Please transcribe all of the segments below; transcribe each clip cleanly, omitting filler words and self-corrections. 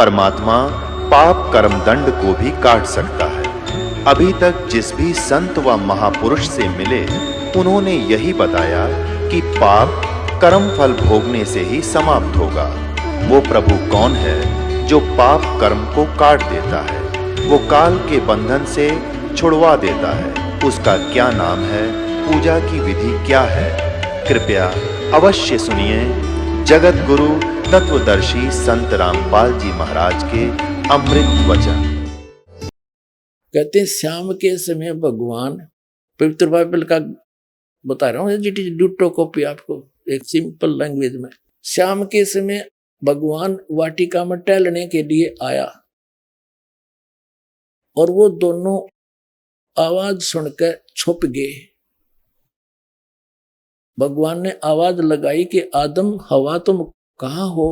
परमात्मा पाप कर्म दंड को भी काट सकता है। अभी तक जिस भी संत व महापुरुष से मिले, उन्होंने यही बताया कि पाप कर्म फल भोगने से ही समाप्त होगा। वो प्रभु कौन है जो पाप कर्म को काट देता है, वो काल के बंधन से छुड़वा देता है। उसका क्या नाम है, पूजा की विधि क्या है? कृपया अवश्य सुनिए जगत गुरु तत्वदर्शी संत रामपाल जी महाराज के अमृत वचन। कहते हैं शाम के समय भगवान, पवित्र बाइबल का बता रहा हूँ, डिटो कॉपी आपको एक सिंपल लैंग्वेज में। शाम के समय भगवान वाटिका में टहलने के लिए आया और वो दोनों आवाज सुनकर छुप गए। भगवान ने आवाज लगाई कि आदम हवा तुम कहाँ हो?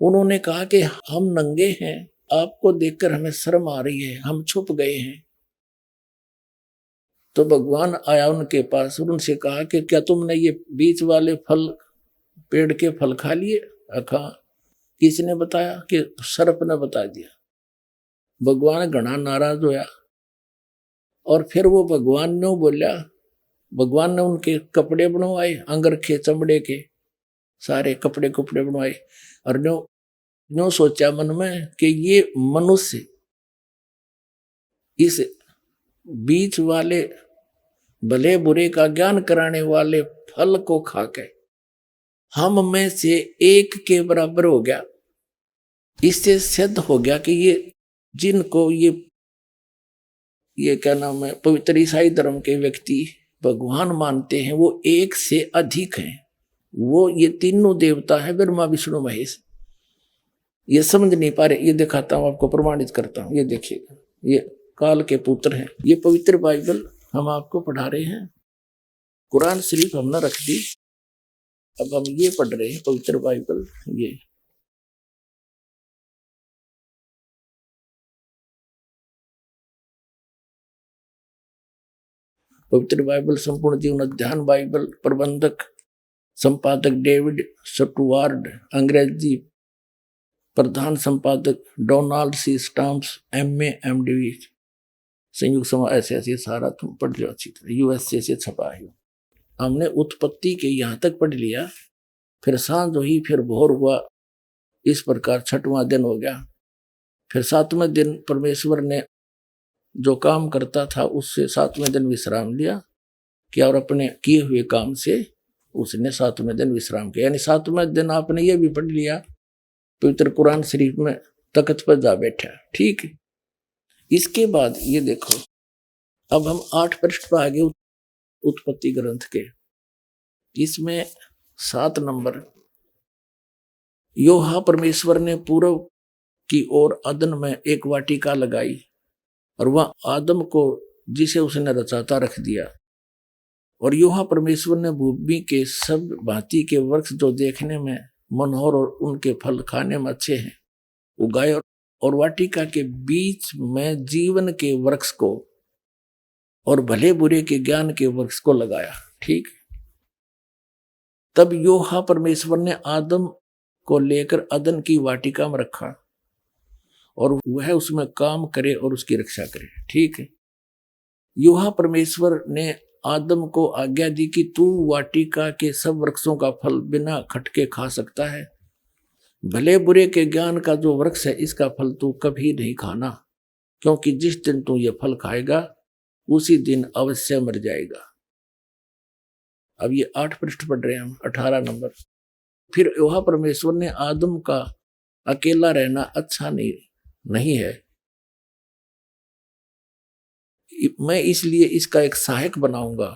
उन्होंने कहा कि हम नंगे हैं, आपको देखकर हमें शर्म आ रही है, हम छुप गए हैं। तो भगवान आया उनके पास और उनसे कहा कि क्या तुमने ये बीच वाले फल, पेड़ के फल खा लिए? कहा। किसने बताया? कि सर्प ने बता दिया। भगवान घना नाराज होया और फिर वो भगवान ने बोला, भगवान ने उनके कपड़े बनवाए, अंगरखे चमड़े के सारे कपड़े बनवाए और नो सोचा मन में कि ये मनुष्य इस बीच वाले भले बुरे का ज्ञान कराने वाले फल को खाके हम में से एक के बराबर हो गया। इससे सिद्ध हो गया कि ये जिनको ये क्या नाम है, पवित्र ईसाई धर्म के व्यक्ति भगवान मानते हैं, वो एक से अधिक हैं। वो ये तीनों देवता है, ब्रह्मा विष्णु महेश। ये समझ नहीं पा रहे, ये दिखाता हूं आपको, प्रमाणित करता हूं। ये देखिएगा, ये काल के पुत्र हैं। ये पवित्र बाइबल हम आपको पढ़ा रहे हैं। कुरान शरीफ हमने रख दी, अब हम ये पढ़ रहे हैं पवित्र बाइबल। ये पवित्र बाइबल संपूर्ण जीवन अध्ययन बाइबल, प्रबंधक संपादक डेविड स्टुअर्ट, अंग्रेजी प्रधान संपादक Donald C Stamps, MA MD, संयुक्त समाज, ऐसे सारा तुम पढ़ लो अच्छी तरह। USA से छपा है। हमने उत्पत्ति के यहाँ तक पढ़ लिया, फिर सांझ हुई, फिर भोर हुआ, इस प्रकार 6वां दिन हो गया। फिर 7वें दिन परमेश्वर ने जो काम करता था उससे 7वें दिन विश्राम लिया कि और अपने किए हुए काम से उसने 7वें दिन विश्राम किया। यानी 7वें दिन आपने ये भी पढ़ लिया, पवित्र कुरान शरीफ में तख्त पर जा बैठा। ठीक है। इसके बाद ये देखो, अब हम 8 पृष्ठ पर आगे उत्पत्ति ग्रंथ के। इसमें 7 नंबर, योहा परमेश्वर ने पूर्व की ओर अदन में एक वाटिका लगाई और वह आदम को जिसे उसने रचाता रख दिया। और योहा परमेश्वर ने भूमि के सब भांति के वृक्ष जो देखने में मनोहर और उनके फल खाने में अच्छे हैं उगाए, और वाटिका के बीच में जीवन के वृक्ष को और भले बुरे के ज्ञान के वृक्ष को लगाया। ठीक। तब योहा परमेश्वर ने आदम को लेकर अदन की वाटिका में रखा और वह उसमें काम करे और उसकी रक्षा करे। ठीक है। योहा परमेश्वर ने आदम को आज्ञा दी कि तू वाटिका के सब वृक्षों का फल बिना खटके खा सकता है, भले बुरे के ज्ञान का जो वृक्ष है इसका फल तू कभी नहीं खाना, क्योंकि जिस दिन तू ये फल खाएगा उसी दिन अवश्य मर जाएगा। अब ये 8 पृष्ठ पढ़ रहे हैं हम, 18 नंबर। फिर योहा परमेश्वर ने आदम का अकेला रहना अच्छा नहीं है, मैं इसलिए इसका एक सहायक बनाऊंगा,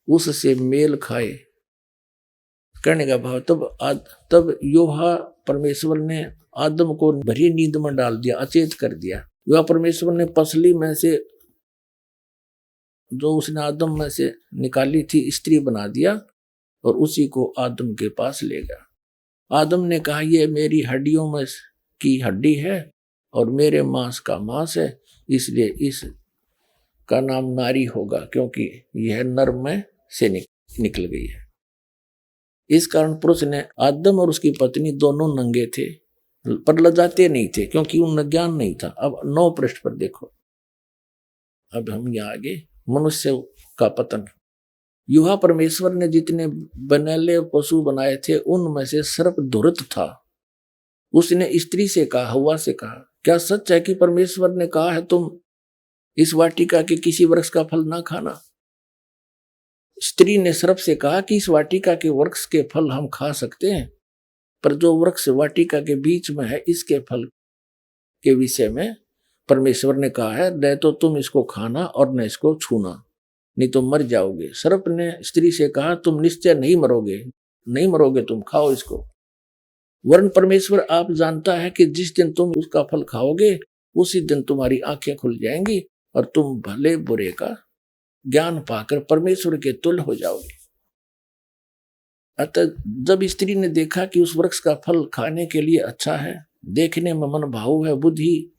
उससे मेल खाए। कहने का भाव, तब योहा परमेश्वर ने आदम को भरी नींद में डाल दिया, अचेत कर दिया। योहा परमेश्वर ने पसली में से जो उसने आदम में से निकाली थी स्त्री बना दिया और उसी को आदम के पास ले गया। आदम ने कहा, ये मेरी हड्डियों में की हड्डी है और मेरे मांस का मांस है, इसलिए इसका नाम नारी होगा, क्योंकि यह नर में से निकल गई है। इस कारण पुरुष ने, आदम और उसकी पत्नी दोनों नंगे थे पर लजाते नहीं थे क्योंकि उनमें ज्ञान नहीं था। अब 9 पृष्ठ पर देखो, अब हम यहाँ आगे, मनुष्य का पतन। युवा परमेश्वर ने जितने बनैले पशु बनाए थे उनमें से सर्प धुरत था। उसने स्त्री से कहा, हव्वा से कहा, क्या सच है कि परमेश्वर ने कहा है तुम इस वाटिका के किसी वृक्ष का फल ना खाना? स्त्री ने सर्प से कहा कि इस वाटिका के वृक्ष के फल हम खा सकते हैं, पर जो वृक्ष वाटिका के बीच में है इसके फल के विषय में परमेश्वर ने कहा है न तो तुम इसको खाना और न इसको छूना, नहीं तो मर जाओगे। सर्प ने स्त्री से कहा, तुम निश्चय नहीं मरोगे, नहीं मरोगे, तुम खाओ इसको। वरन परमेश्वर आप जानता है कि जिस दिन तुम उसका फल खाओगे उसी दिन तुम्हारी आंखें खुल जाएंगी और तुम भले बुरे का ज्ञान पाकर परमेश्वर के तुल्य हो जाओगे। अतः जब स्त्री ने देखा कि उस वृक्ष का फल खाने के लिए अच्छा है, देखने में मन भावु है, बुद्धि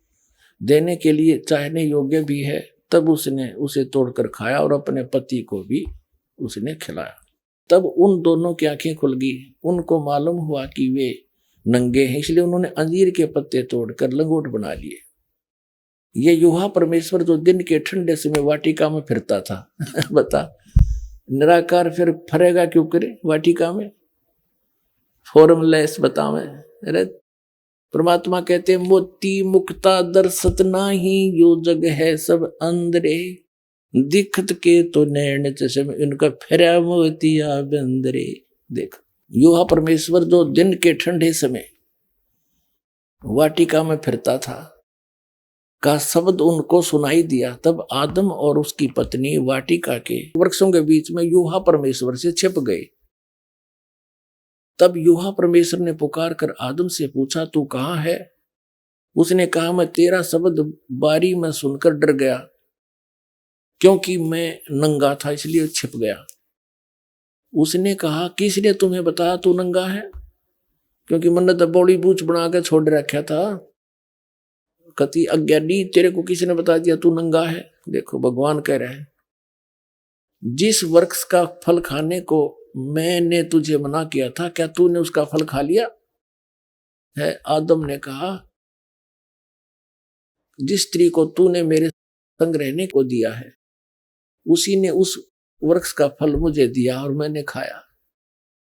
देने के लिए चाहने योग्य भी है, तब उसने उसे तोड़कर खाया और अपने पति को भी उसने खिलाया। तब उन दोनों की आंखें खुल गई। उनको मालूम हुआ कि वे नंगे हैं, इसलिए उन्होंने अंजीर के पत्ते तोड़कर लंगोट बना लिए। ये युवा परमेश्वर जो दिन के ठंडे समय वाटिका में फिरता था बता, निराकार फिर फरेगा क्यों करे वाटिका में, फॉर्मलेस बतावे। अरे परमात्मा कहते मोती मुक्ता दर्शत नाही, यो जग है सब अंदरे, दिखत के तो नैन चश्मे इनका फिरा मोतिया बंदरे। देखो युवा परमेश्वर जो दिन के ठंडे समय वाटिका में फिरता था का शब्द उनको सुनाई दिया। तब आदम और उसकी पत्नी वाटिका के वृक्षों के बीच में युवा परमेश्वर से छिप गए। तब युवा परमेश्वर ने पुकार कर आदम से पूछा, तू कहाँ है? उसने कहा, मैं तेरा शब्द बारी में सुनकर डर गया, क्योंकि मैं नंगा था इसलिए छिप गया। उसने कहा, किसने तुम्हें बताया तू नंगा है? क्योंकि मैंने तो बड़ी बूझ बना के छोड़ रखा था। कति अज्ञानी, तेरे को किसी ने बता दिया तू नंगा है? देखो भगवान कह रहे हैं, जिस वृक्ष का फल खाने को मैंने तुझे मना किया था, क्या तूने उसका फल खा लिया है? आदम ने कहा, जिस स्त्री को तूने मेरे संग रहने को दिया है उसी ने उस वृक्ष का फल मुझे दिया और मैंने खाया।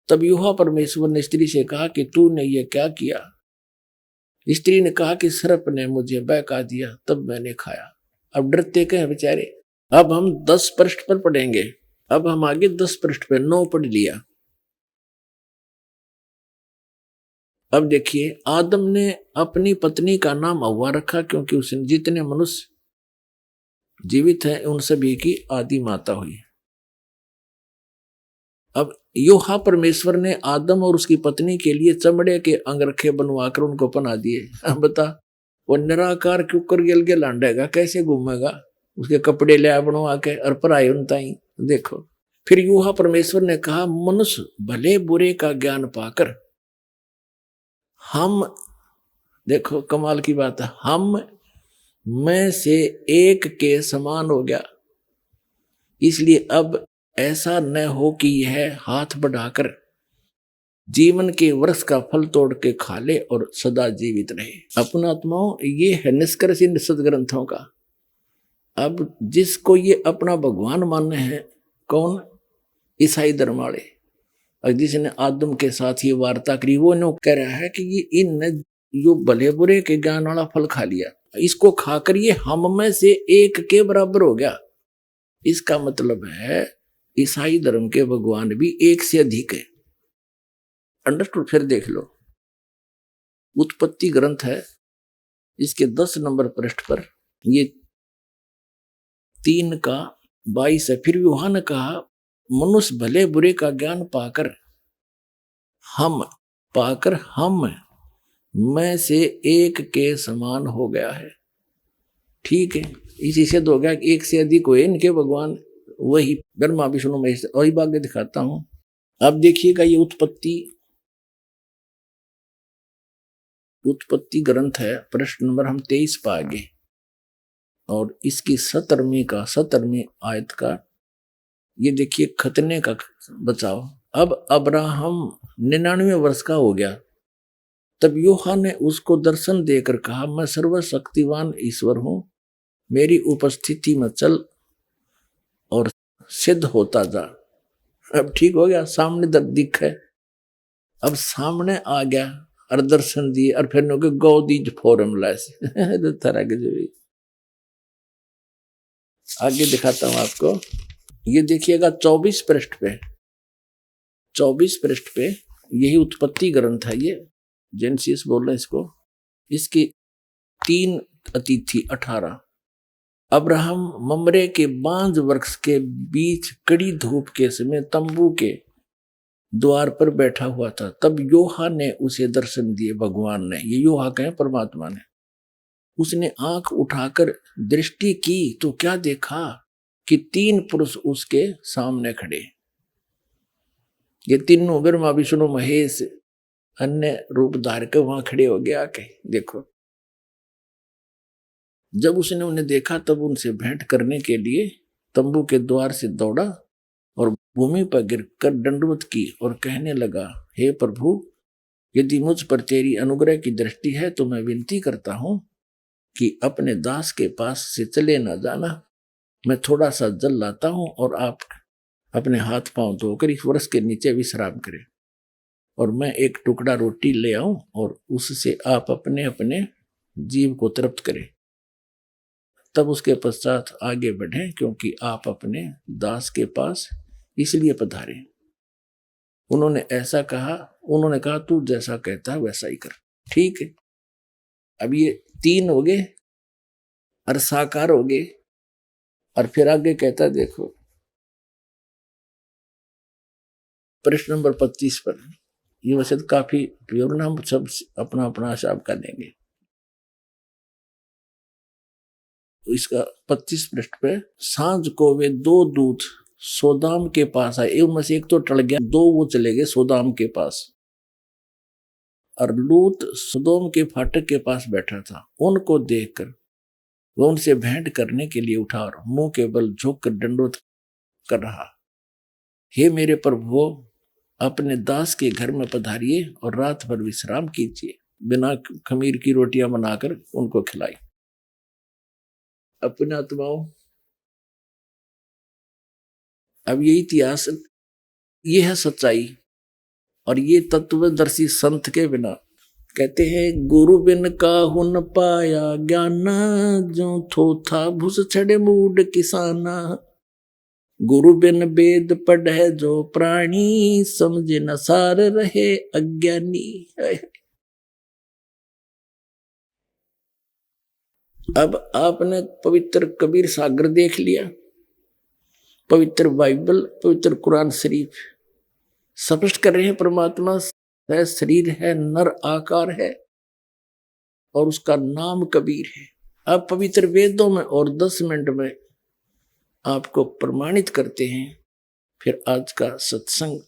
तब यहोवा परमेश्वर ने स्त्री से कहा कि तूने ये क्या किया? स्त्री ने कहा कि सर्प ने मुझे बहका दिया, तब मैंने खाया। अब डरते कहे बेचारे। अब हम 10 पृष्ठ पर पढ़ेंगे। अब हम आगे 10 पृष्ठ पे 9 पढ़ लिया। अब देखिए, आदम ने अपनी पत्नी का नाम हव्वा रखा, क्योंकि उसने जितने मनुष्य जीवित हैं उन सभी की आदि माता हुई। अब यहोवा परमेश्वर ने आदम और उसकी पत्नी के लिए चमड़े के अंगरखे बनवाकर उनको पहना दिए। बता, वो निराकार क्यों कर गेल के लांडेगा, कैसे घूमेगा? उसके कपड़े ले बनवा के और पराए उनता ही। देखो, फिर यहोवा परमेश्वर ने कहा, मनुष्य भले बुरे का ज्ञान पाकर हम, देखो कमाल की बात है, हम में से एक के समान हो गया। इसलिए अब ऐसा न हो कि यह हाथ बढ़ाकर जीवन के वृक्ष का फल तोड़ के खा ले और सदा जीवित रहे। अपना आत्माओं, ये है निष्कर्ष इन सदग्रंथों का। अब जिसको ये अपना भगवान मानने हैं, कौन? ईसाई धर्म वाले। और जिसने आदम के साथ ये वार्ता करी, वो नो कह रहा है कि ये इन जो भले बुरे के ज्ञान वाला फल खा लिया, इसको खाकर ये हम में से एक के बराबर हो गया। इसका मतलब है ईसाई धर्म के भगवान भी एक से अधिक है। अंडरस्टूड? फिर देख लो, उत्पत्ति ग्रंथ है, इसके 10 नंबर पृष्ठ पर ये 3 का 22 है। फिर यूहन्ना ने कहा, मनुष्य भले बुरे का ज्ञान पाकर हम में से एक के समान हो गया है। ठीक है, इसी से हो गया कि एक से अधिक हुए इनके भगवान, वही ब्रह्मा विष्णु महेश। वही भाग्य दिखाता हूं। अब देखिएगा, ये उत्पत्ति ग्रंथ है, प्रश्न नंबर हम 23 पा आगे, और इसकी 17वीं आयत का ये देखिए, खतने का बचाव। अब अब्राहम 99 वर्ष का हो गया, तब यूहन्ना ने उसको दर्शन देकर कहा, मैं सर्वशक्तिवान ईश्वर हूं, मेरी उपस्थिति में चल और सिद्ध होता जा। अब ठीक हो गया, सामने दिख है, अब सामने आ गया और दर्शन दिए और फिर नो के गो दीज फॉर्मूला से तरह के जो आगे दिखाता हूं आपको। ये देखिएगा 24 पृष्ठ पे, 24 पृष्ठ पे यही उत्पत्ति ग्रंथ है, ये जेनेसिस बोल रहे हैं इसको। इसकी 3 अतिथि 18। अब्राहम ममरे के बांज वृक्ष के बीच कड़ी धूप के समय तंबू के द्वार पर बैठा हुआ था। तब यूहन्ना ने उसे दर्शन दिए, भगवान ने, ये यूहन्ना कहे परमात्मा ने। उसने आंख उठाकर दृष्टि की तो क्या देखा कि 3 पुरुष उसके सामने खड़े। ये तीनों ब्रह्मा विष्णु महेश अन्य रूप धार के वहां खड़े हो गए आके। देखो, जब उसने उन्हें देखा तब उनसे भेंट करने के लिए तंबू के द्वार से दौड़ा और भूमि पर गिरकर दंडवत की और कहने लगा, हे प्रभु, यदि मुझ पर तेरी अनुग्रह की दृष्टि है तो मैं विनती करता हूं कि अपने दास के पास से चले न जाना। मैं थोड़ा सा जल लाता हूं और आप अपने हाथ पांव धोकर इस वृक्ष के नीचे विश्राम करें, और मैं एक टुकड़ा रोटी ले आऊं और उससे आप अपने अपने जीव को तृप्त करें। तब उसके पश्चात आगे बढ़ें, क्योंकि आप अपने दास के पास इसलिए पधारे। उन्होंने उन्होंने कहा, तू जैसा कहता है वैसा ही कर। ठीक है, अब ये 3 हो गए और साकार हो गए। और फिर आगे कहता है, देखो प्रश्न नंबर 25 पर, ये वैसे तो काफी विवरण हम सब अपना अपना हिसाब कर लेंगे। इसका 25 पृष्ठ पे, सांझ को वे 2 दूत सोदाम के पास आए। उनमें से एक तो टल गया, 2 वो चले गए सोदाम के पास, और लूत सदोम के फाटक के पास बैठा था। उनको देखकर वो उनसे भेंट करने के लिए उठा और मुंह के बल झुककर दंडवत कर रहा, हे मेरे प्रभु, अपने दास के घर में पधारिए और रात भर विश्राम कीजिए। बिना खमीर की रोटियां बनाकर उनको खिलाई। अपने आत्माओं, अब ये इतिहास, ये है सच्चाई, और ये तत्वदर्शी संत के बिना, कहते हैं, गुरु बिन काहू न पाया ज्ञाना, जो थोथा भुस छड़े मूड किसाना। गुरु बिन वेद पढ़े जो प्राणी, समझे न सार रहे अज्ञानी। अब आपने पवित्र कबीर सागर देख लिया, पवित्र बाइबल, पवित्र कुरान शरीफ स्पष्ट कर रहे हैं, परमात्मा है, शरीर है, नर आकार है, और उसका नाम कबीर है। अब पवित्र वेदों में और 10 मिनट में आपको प्रमाणित करते हैं। फिर आज का सत्संग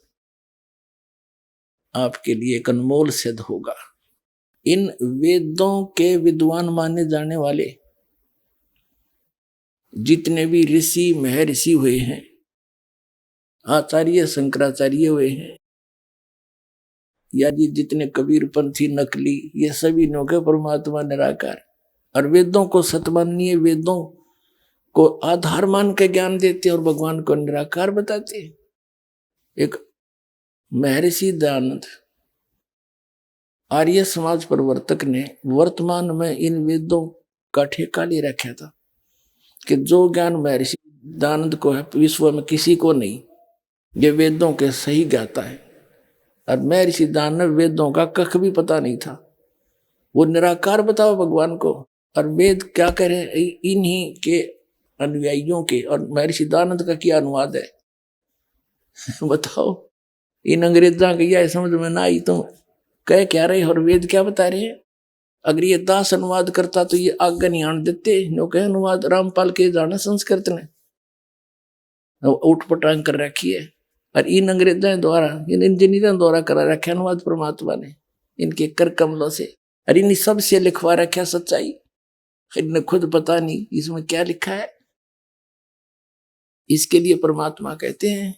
आपके लिए एक अनमोल सिद्ध होगा। इन वेदों के विद्वान माने जाने वाले जितने भी ऋषि महर्षि हुए हैं, आचार्य शंकराचार्य हुए हैं, या ये जितने कबीरपंथी नकली, ये सभी नौके परमात्मा निराकार, और वेदों को सत्य मानिए, वेदों को आधार मान के ज्ञान देते और भगवान को निराकार बताते। एक महर्षि दयानंद आर्य समाज प्रवर्तक ने वर्तमान में इन वेदों का ठेका ले रखा था कि जो ज्ञान महर्षि दयानंद को है, विश्व में किसी को नहीं, ये वेदों के सही ज्ञाता है। और महर्षि दयानंद वेदों का कख भी पता नहीं था, वो निराकार बताओ भगवान को, और वेद क्या करें इन्हीं के अनुयायियों के, और महर्षि दयानंद का क्या अनुवाद है बताओ। इन अंग्रेजा की यह समझ में ना आई तो कह क्या रहे और वेद क्या बता रहे हैं। अगर ये दास अनुवाद करता तो ये आगे नहीं आने देते, नो कहे अनुवाद रामपाल के जाना संस्कृत ने उठपटांग कर रखी है, और इन अंग्रेजों द्वारा, इन इंजीनियरों द्वारा करा रखा अनुवाद परमात्मा ने इनके कर कमलों से, और इन सब से लिखवा रखा सच्चाई, इन्हें खुद पता नहीं इसमें क्या लिखा है। इसके लिए परमात्मा कहते हैं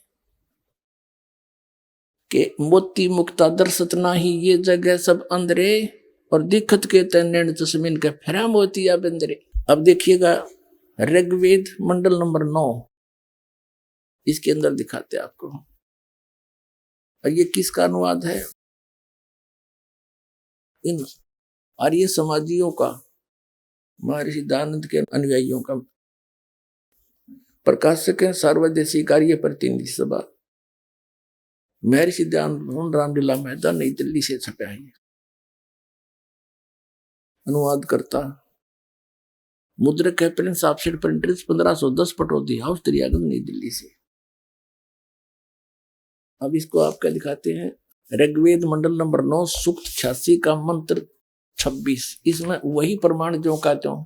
कि मोती मुक्ता दर्शत नाही ये जगह सब अंदरे और दिखत के तैन जसमीन के फेरा मोतिया बंदरे। अब देखिएगा ऋग्वेद मंडल नंबर 9, इसके अंदर दिखाते हैं आपको। और ये किसका अनुवाद है? इन आर्य समाजियों का, महर्षि दयानंद के अनुयायियों का। प्रकाशक है सर्वदेशी कार्य प्रतिनिधि सभा, महर्षि दयानंद रामलीला मैदान नई दिल्ली से छपा है। अनुवाद करता मुद्रक है Prince offset printers 1510 Pataudi house Daryaganj नई दिल्ली से। अब इसको आप क्या दिखाते हैं? ऋग्वेद मंडल नंबर 9 सूक्त 86 का मंत्र 26। इसमें वही प्रमाण जो का त्यों,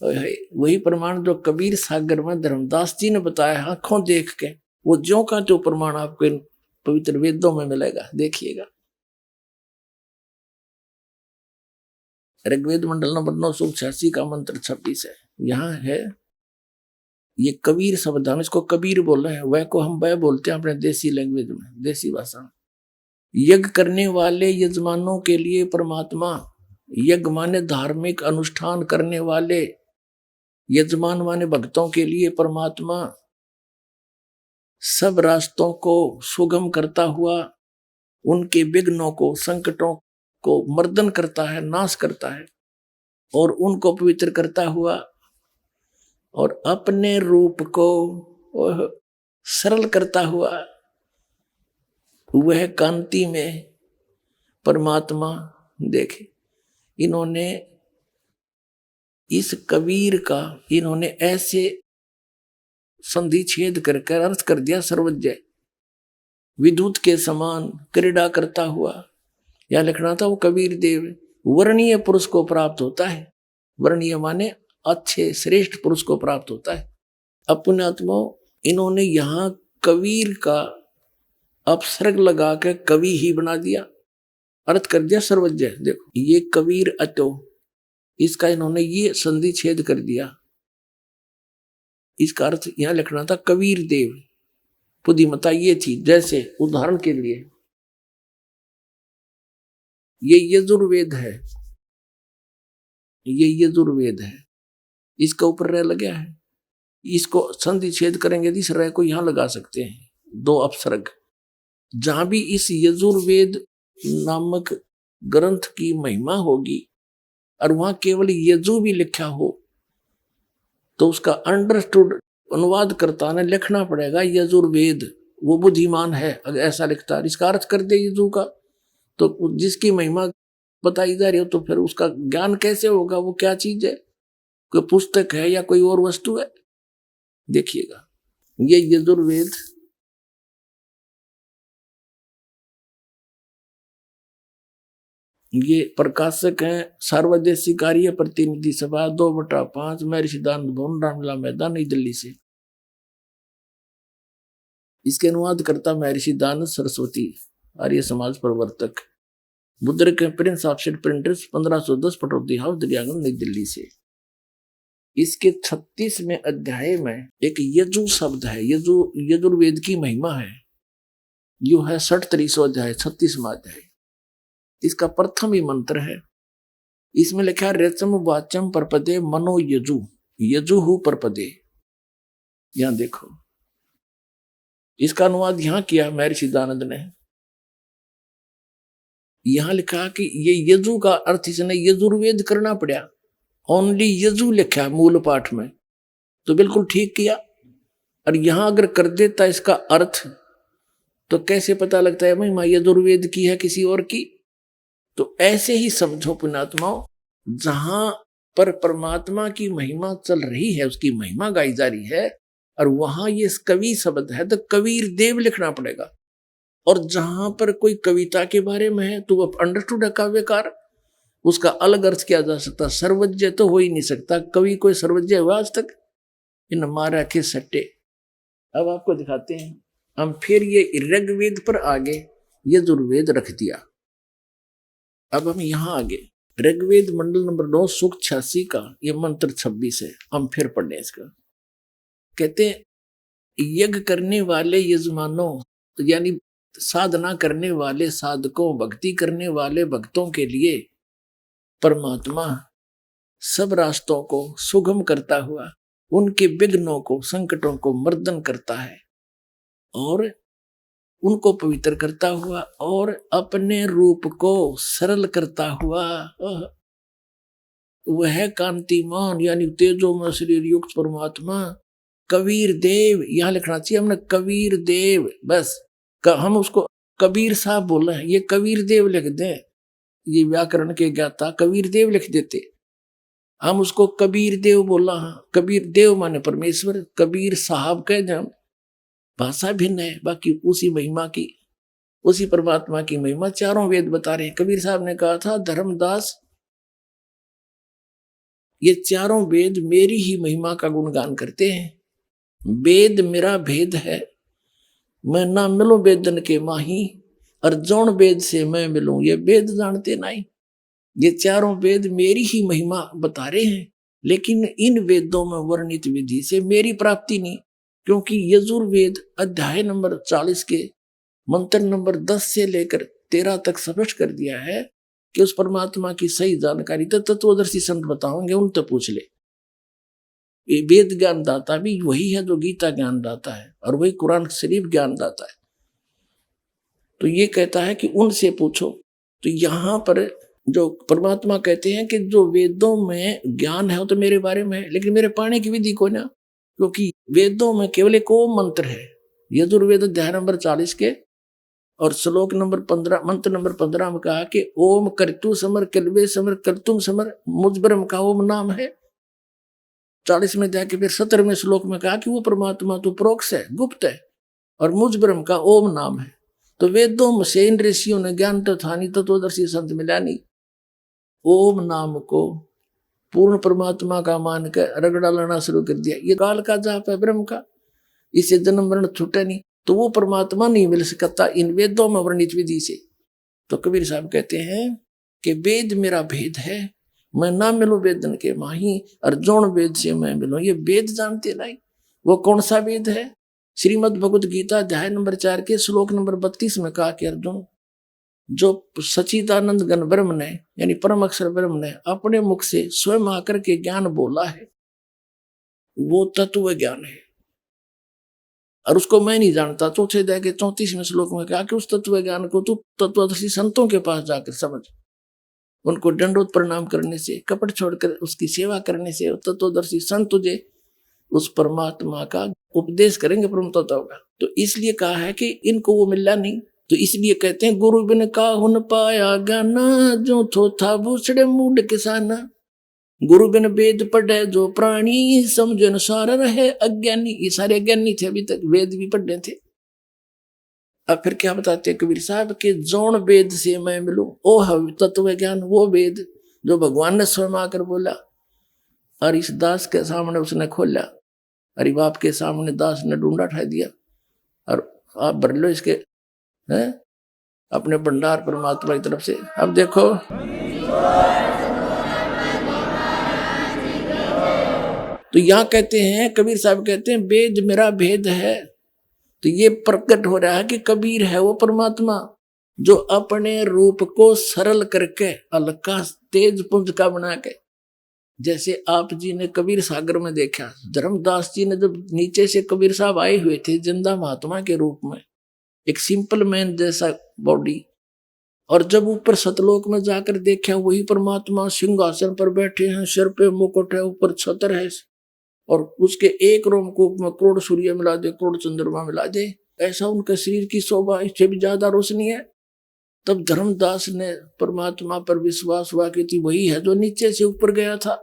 वही प्रमाण जो कबीर सागर में धर्मदास जी ने बताया आंखों देख के, वो ज्यों का त्यों प्रमाण आपको इन पवित्र वेदों में मिलेगा। देखिएगा ऋग्वेद मंडल नंबर 9 सूक्त 86 का मंत्र 26 है। यहाँ है ये कबीर शब्द, हम इसको कबीर बोल रहे हैं, वह को हम वह बोलते हैं अपने देसी लैंग्वेज में, देसी भाषा में। यज्ञ करने वाले यजमानों के लिए परमात्मा, यज्ञ माने धार्मिक अनुष्ठान करने वाले, यजमान माने भक्तों के लिए परमात्मा सब रास्तों को सुगम करता हुआ उनके विघ्नों को, संकटों को मर्दन करता है, नाश करता है और उनको पवित्र करता हुआ और अपने रूप को सरल करता हुआ वह कांति में परमात्मा देखे। इन्होंने इस कबीर का इन्होंने ऐसे संधि छेद कर अर्थ कर दिया, सर्वज्ञ विद्युत के समान क्रीड़ा करता हुआ। या लिखना था वो कबीर देव वर्णीय पुरुष को प्राप्त होता है। वर्णीय माने अच्छे श्रेष्ठ पुरुष को प्राप्त होता है। अपनात्मा इन्होंने यहाँ कबीर का अपसर्ग लगा के कवि ही बना दिया, अर्थ कर दिया सर्वज्ञ। देखो ये कबीर अतो, इसका इन्होंने ये संधि छेद कर दिया। इसका अर्थ यहां लिखना था कबीर देव। बुद्धिमता ये थी, जैसे उदाहरण के लिए ये यजुर्वेद है, ये यजुर्वेद है, इसका ऊपर रह लगा है, इसको संधि छेद करेंगे इस रह को यहां लगा सकते हैं, 2 अपसर्ग। जहां भी इस यजुर्वेद नामक ग्रंथ की महिमा होगी और वहां केवल यजु भी लिखा हो तो उसका अंडरस्टूड अनुवाद करता ने लिखना पड़ेगा यजुर्वेद। वो बुद्धिमान है अगर ऐसा लिखता है, इसका अर्थ कर दे यजु का, तो जिसकी महिमा बताई जा रही हो तो फिर उसका ज्ञान कैसे होगा? वो क्या चीज है? कोई पुस्तक है या कोई और वस्तु है? देखिएगा ये यजुर्वेद ये प्रकाशक हैं सर्वदेशी कार्य प्रतिनिधि सभा 2/5 महर्षि दयानंद भवन रामलीला मैदान नई दिल्ली से। इसके अनुवाद करता महर्षि दयानंद सरस्वती, आर्य समाज प्रवर्तक, मुद्रक Prince offset printers 1510 Pataudi house Daryaganj नई दिल्ली से। इसके 36वें अध्याय में एक यजु शब्द है, यजुर्वेद की महिमा है, यो है 63वां अध्याय 36वां अध्याय। इसका प्रथम ही मंत्र है, इसमें लिखा रेचम वाचम परपदे मनो यजु, यजुहु परपदे। यहां देखो इसका अनुवाद यहां किया महर्षि दयानंद ने। यहां लिखा कि ये यजु का अर्थ इसने यजुर्वेद करना पड़ा, ओनली यजु लिखा मूल पाठ में, तो बिल्कुल ठीक किया। और यहां अगर कर देता इसका अर्थ तो कैसे पता लगता है महिमा यजुर्वेद की है किसी और की? तो ऐसे ही समझो पुण्यात्माओं, जहां पर परमात्मा की महिमा चल रही है, उसकी महिमा गाई जा रही है, और वहां ये कवि शब्द है तो कबीर देव लिखना पड़ेगा। और जहां पर कोई कविता के बारे में है तो वो अंडरस्टूड है काव्यकार, उसका अलग अर्थ किया जा सकता। सर्वज्ञ तो हो ही नहीं सकता, कवि कोई सर्वज्ञ हुआ आज तक? इन मारा के सट्टे। अब आपको दिखाते हैं, हम फिर ये ऋग्वेद पर आगे यजुर्वेद रख दिया। अब हम यहां आगे ऋग्वेद मंडल नंबर 9 सूक्त 86 का ये मंत्र 26 है, हम फिर पढ़ने इसका। कहते हैं यज्ञ करने वाले यजमानों, यानी साधना करने वाले साधकों, भक्ति करने वाले भक्तों के लिए परमात्मा सब रास्तों को सुगम करता हुआ उनके विघ्नों को, संकटों को मर्दन करता है और उनको पवित्र करता हुआ और अपने रूप को सरल करता हुआ वह कांतिमान यानी तेजोमय शरीर युक्त परमात्मा कबीर देव, यहां लिखना चाहिए हमने कबीर देव, बस हम उसको कबीर साहब बोल रहे हैं, ये कबीर देव लिख दें, ये व्याकरण के ज्ञाता कबीर देव लिख देते, हम उसको कबीर देव बोला। कबीर देव माने परमेश्वर, कबीर साहब कह जाए, भाषा भिन्न है, बाकी उसी महिमा की, उसी परमात्मा की महिमा चारों वेद बता रहे हैं। कबीर साहब ने कहा था, धर्मदास ये चारों वेद मेरी ही महिमा का गुणगान करते हैं। वेद मेरा भेद है, मैं ना मिलूं वेदन के माही, और जौन वेद से मैं मिलूं ये वेद जानते नहीं। ये चारों वेद मेरी ही महिमा बता रहे हैं, लेकिन इन वेदों में वर्णित विधि से मेरी प्राप्ति नहीं, क्योंकि यजुर्वेद अध्याय नंबर 40 के मंत्र नंबर 10 से लेकर 13 तक स्पष्ट कर दिया है कि उस परमात्मा की सही जानकारी तो तत्वदर्शी संत बताओगे, उन तो पूछ ले। ये वेद ज्ञान दाता भी वही है जो गीता ज्ञान दाता है, और वही कुरान शरीफ ज्ञान दाता है। तो ये कहता है कि उनसे पूछो। तो यहाँ पर जो परमात्मा कहते हैं कि जो वेदों में ज्ञान है वो तो मेरे बारे में है, लेकिन मेरे पाने की विधि को ना, क्योंकि वेदों में केवल एक ओम मंत्र है। यजुर्वेद अध्याय नंबर 40 के और श्लोक नंबर 15 मंत्र नंबर 15 में कहा कि ओम कर्तु समर कल्वे समर कर्तुम समर, मुझ ब्रह्म का ओम नाम है। 40 में जाके फिर 17वें श्लोक में कहा कि वो परमात्मा तो प्रोक्ष है, गुप्त है, और मुझ ब्रह्म का ओम नाम है। तो वेदों से इन ऋषियों ने ज्ञान तो था नहीं, तत्वदर्शी संत मिला नहीं, ओम नाम को पूर्ण परमात्मा का मान कर रगड़ा लाना शुरू कर दिया। ये काल का जाप है ब्रह्म का, इसे जन्म मरण छूटे नहीं, तो वो परमात्मा नहीं मिल सकता इन वेदों में वर्णित विधि से। तो कबीर साहब कहते हैं कि वेद मेरा भेद है, मैं ना मिलूं वेदन के माही, और जौन वेद से मैं मिलूं ये वेद जानते नहीं। वो कौन सा वेद है? श्रीमद् भगवत गीता अध्याय नंबर 4 के श्लोक नंबर 32 में कहा कि अर्जुन, जो सच्चिदानंद घन ब्रह्म ने यानी परम अक्षर ब्रह्म ने अपने मुख से स्वयं आकर के ज्ञान बोला है, वो तत्व ज्ञान है, और उसको मैं नहीं जानता। चौथे अध्याय के 34वें श्लोक में कहा कि उस तत्व ज्ञान को तू तत्वदर्शी संतों के पास जाकर समझ, उनको दंडोत प्रणाम करने से, कपट छोड़कर उसकी सेवा करने से तत्वदर्शी संत तुझे उस परमात्मा का उपदेश करेंगे परम तत्व का। तो इसलिए कहा है कि इनको वो मिला नहीं, तो इसलिए कहते हैं गुरु बिन काहुन पाया ज्ञाना, जो थोथा बूसड़े मूड किसाना। गुरु बिन वेद पढ़े जो प्राणी, समझ अनुसार रहे अज्ञानी। ये सारे अज्ञानी थे, अभी तक वेद भी पढ़े थे। अब फिर क्या बताते हैं कबीर साहब के जौन वेद से मैं मिलूं ओ हवि तत्व ज्ञान, वो वेद जो भगवान ने स्वयं आकर बोला, और इस दास के सामने उसने खोला, अरे बाप के सामने दास ने ढूंढा उठा दिया, और आप भर लो इसके है अपने भंडार परमात्मा की तरफ से। अब देखो तो यहां कहते हैं, कबीर साहब कहते हैं वेद मेरा भेद है। तो ये प्रकट हो रहा है कि कबीर है वो परमात्मा जो अपने रूप को सरल करके हल्का तेज पुंज का बना के, जैसे आप जी ने कबीर सागर में देखा, धर्मदास जी ने जब नीचे से कबीर साहब आए हुए थे जिंदा महात्मा के रूप में, एक सिंपल मैन जैसा बॉडी, और जब ऊपर सतलोक में जाकर देखा वही परमात्मा सिंहासन पर बैठे हैं, सिर पे मुकुट है, ऊपर छत्र है, और उसके एक रोमकूप में करोड़ सूर्य मिला दे, करोड़ चंद्रमा मिला दे, ऐसा उनके शरीर की शोभा, इससे भी ज्यादा रोशनी है। तब धर्मदास ने परमात्मा पर विश्वास हुआ कि वही है जो नीचे से ऊपर गया था।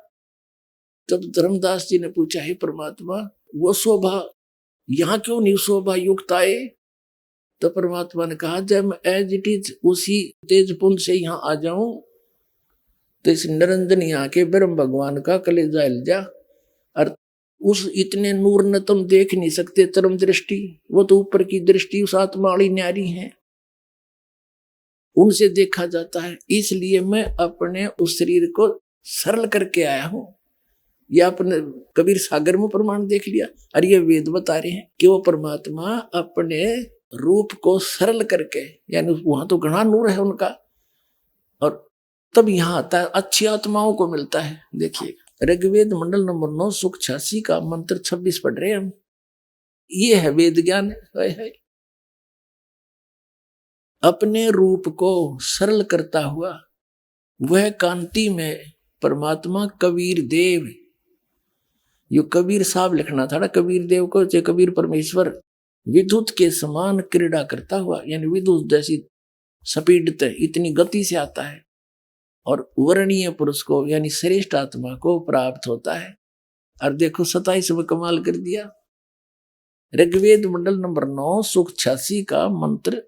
तब धर्मदास जी ने पूछा, हे परमात्मा वो शोभा यहाँ क्यों नहीं शोभा युक्त आए? तो परमात्मा ने कहा, जब मैं एज इट इज उसी तेज पुंज से यहाँ आ जाऊं तो इस निरंजन यहाँ के ब्रह्म भगवान का कलेजा हिल जा, और उस इतने नूर न तुम देख नहीं सकते तरम दृष्टि, वो तो ऊपर की दृष्टि उस आत्मा वाली न्यारी है, उनसे देखा जाता है। इसलिए मैं अपने उस शरीर को सरल करके आया हूं। यह अपने कबीर सागर में प्रमाण देख लिया, और ये वेद बता रहे हैं कि वो परमात्मा अपने रूप को सरल करके, यानी वहां तो घना नूर है उनका, और तब यहां आता है, अच्छी आत्माओं को मिलता है। देखिए ऋग्वेद मंडल नंबर 9 सुख 86 का मंत्र 26 पढ़ रहे हैं हम। ये है वेद ज्ञान। है अपने रूप को सरल करता हुआ वह कांति में परमात्मा कबीर देव, यो कबीर साहब लिखना था ना कबीर देव को, जो कबीर परमेश्वर विद्युत के समान क्रीड़ा करता हुआ, यानी विद्युत जैसी स्पीड इतनी गति से आता है और वर्णीय पुरुष को यानी श्रेष्ठ आत्मा को प्राप्त होता है। और देखो 27 में कमाल कर दिया। ऋग्वेद मंडल नंबर 9 सुख 86 का मंत्र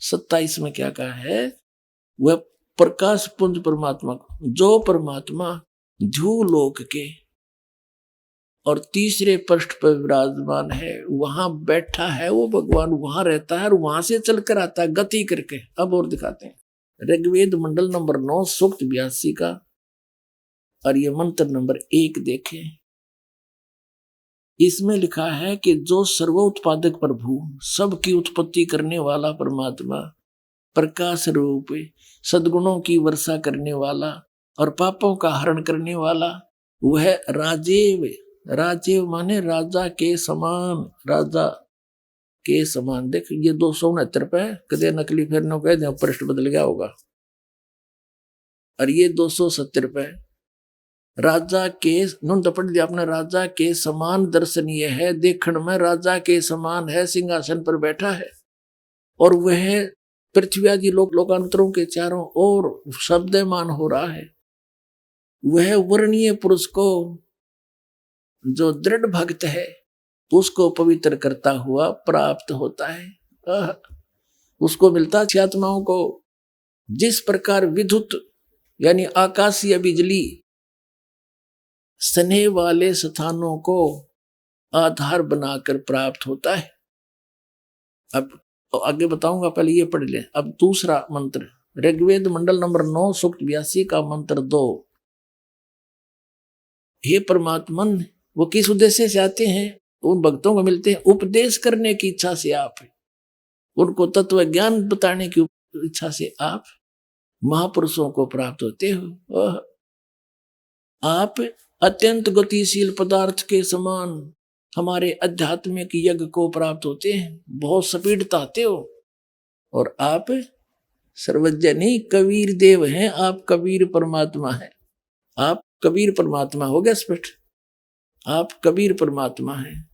27 में क्या कहा है, वह प्रकाश पुंज परमात्मा को, जो परमात्मा ध्रुवलोक के और तीसरे पृष्ठ पर विराजमान है, वहां बैठा है वो भगवान, वहां रहता है और वहां से चलकर आता है गति करके। अब और दिखाते हैं ऋग्वेद मंडल नंबर 9 सूक्त 82 का, और ये मंत्र नंबर 1 देखें। इसमें लिखा है कि जो सर्वोत्पादक प्रभु, सबकी उत्पत्ति करने वाला परमात्मा, प्रकाश रूप सद्गुणों की वर्षा करने वाला और पापों का हरण करने वाला, वह राजेव, राजेव माने राजा के समान, राजा के समान। देख ये 269 पे कदे नकली फेरने कह दे, पृष्ठ बदल गया होगा, और ये 270 पे राजा के नुन पढ़ दिया आपने, राजा के समान दर्शनीय है, देखण में राजा के समान है, सिंहासन पर बैठा है और वह पृथ्वी आदि लोकांतरों के चारों ओर शब्दमान हो रहा है। वह वर्णीय पुरुष को, जो दृढ़ भक्त है, उसको पवित्र करता हुआ प्राप्त होता है। उसको मिलता है आत्माओं को। जिस प्रकार विद्युत यानी आकाशीय बिजली स्नेह वाले स्थानों को आधार बनाकर प्राप्त होता है। अब आगे बताऊंगा, पहले ये पढ़ ले। अब दूसरा मंत्र ऋग्वेद मंडल नंबर 9 सूक्त 82 का मंत्र 2। हे परमात्मन, वो किस उद्देश्य से आते हैं? उन भक्तों को मिलते हैं उपदेश करने की इच्छा से, आप उनको तत्व ज्ञान बताने की इच्छा से आप महापुरुषों को प्राप्त होते हो। आप अत्यंत गतिशील पदार्थ के समान हमारे आध्यात्मिक यज्ञ को प्राप्त होते हैं, बहुत स्पीड आते हो। और आप सर्वज्ञ नहीं, कबीर देव हैं, आप कबीर परमात्मा हैं। आप कबीर परमात्मा हो गया स्पष्ट, आप कबीर परमात्मा हैं,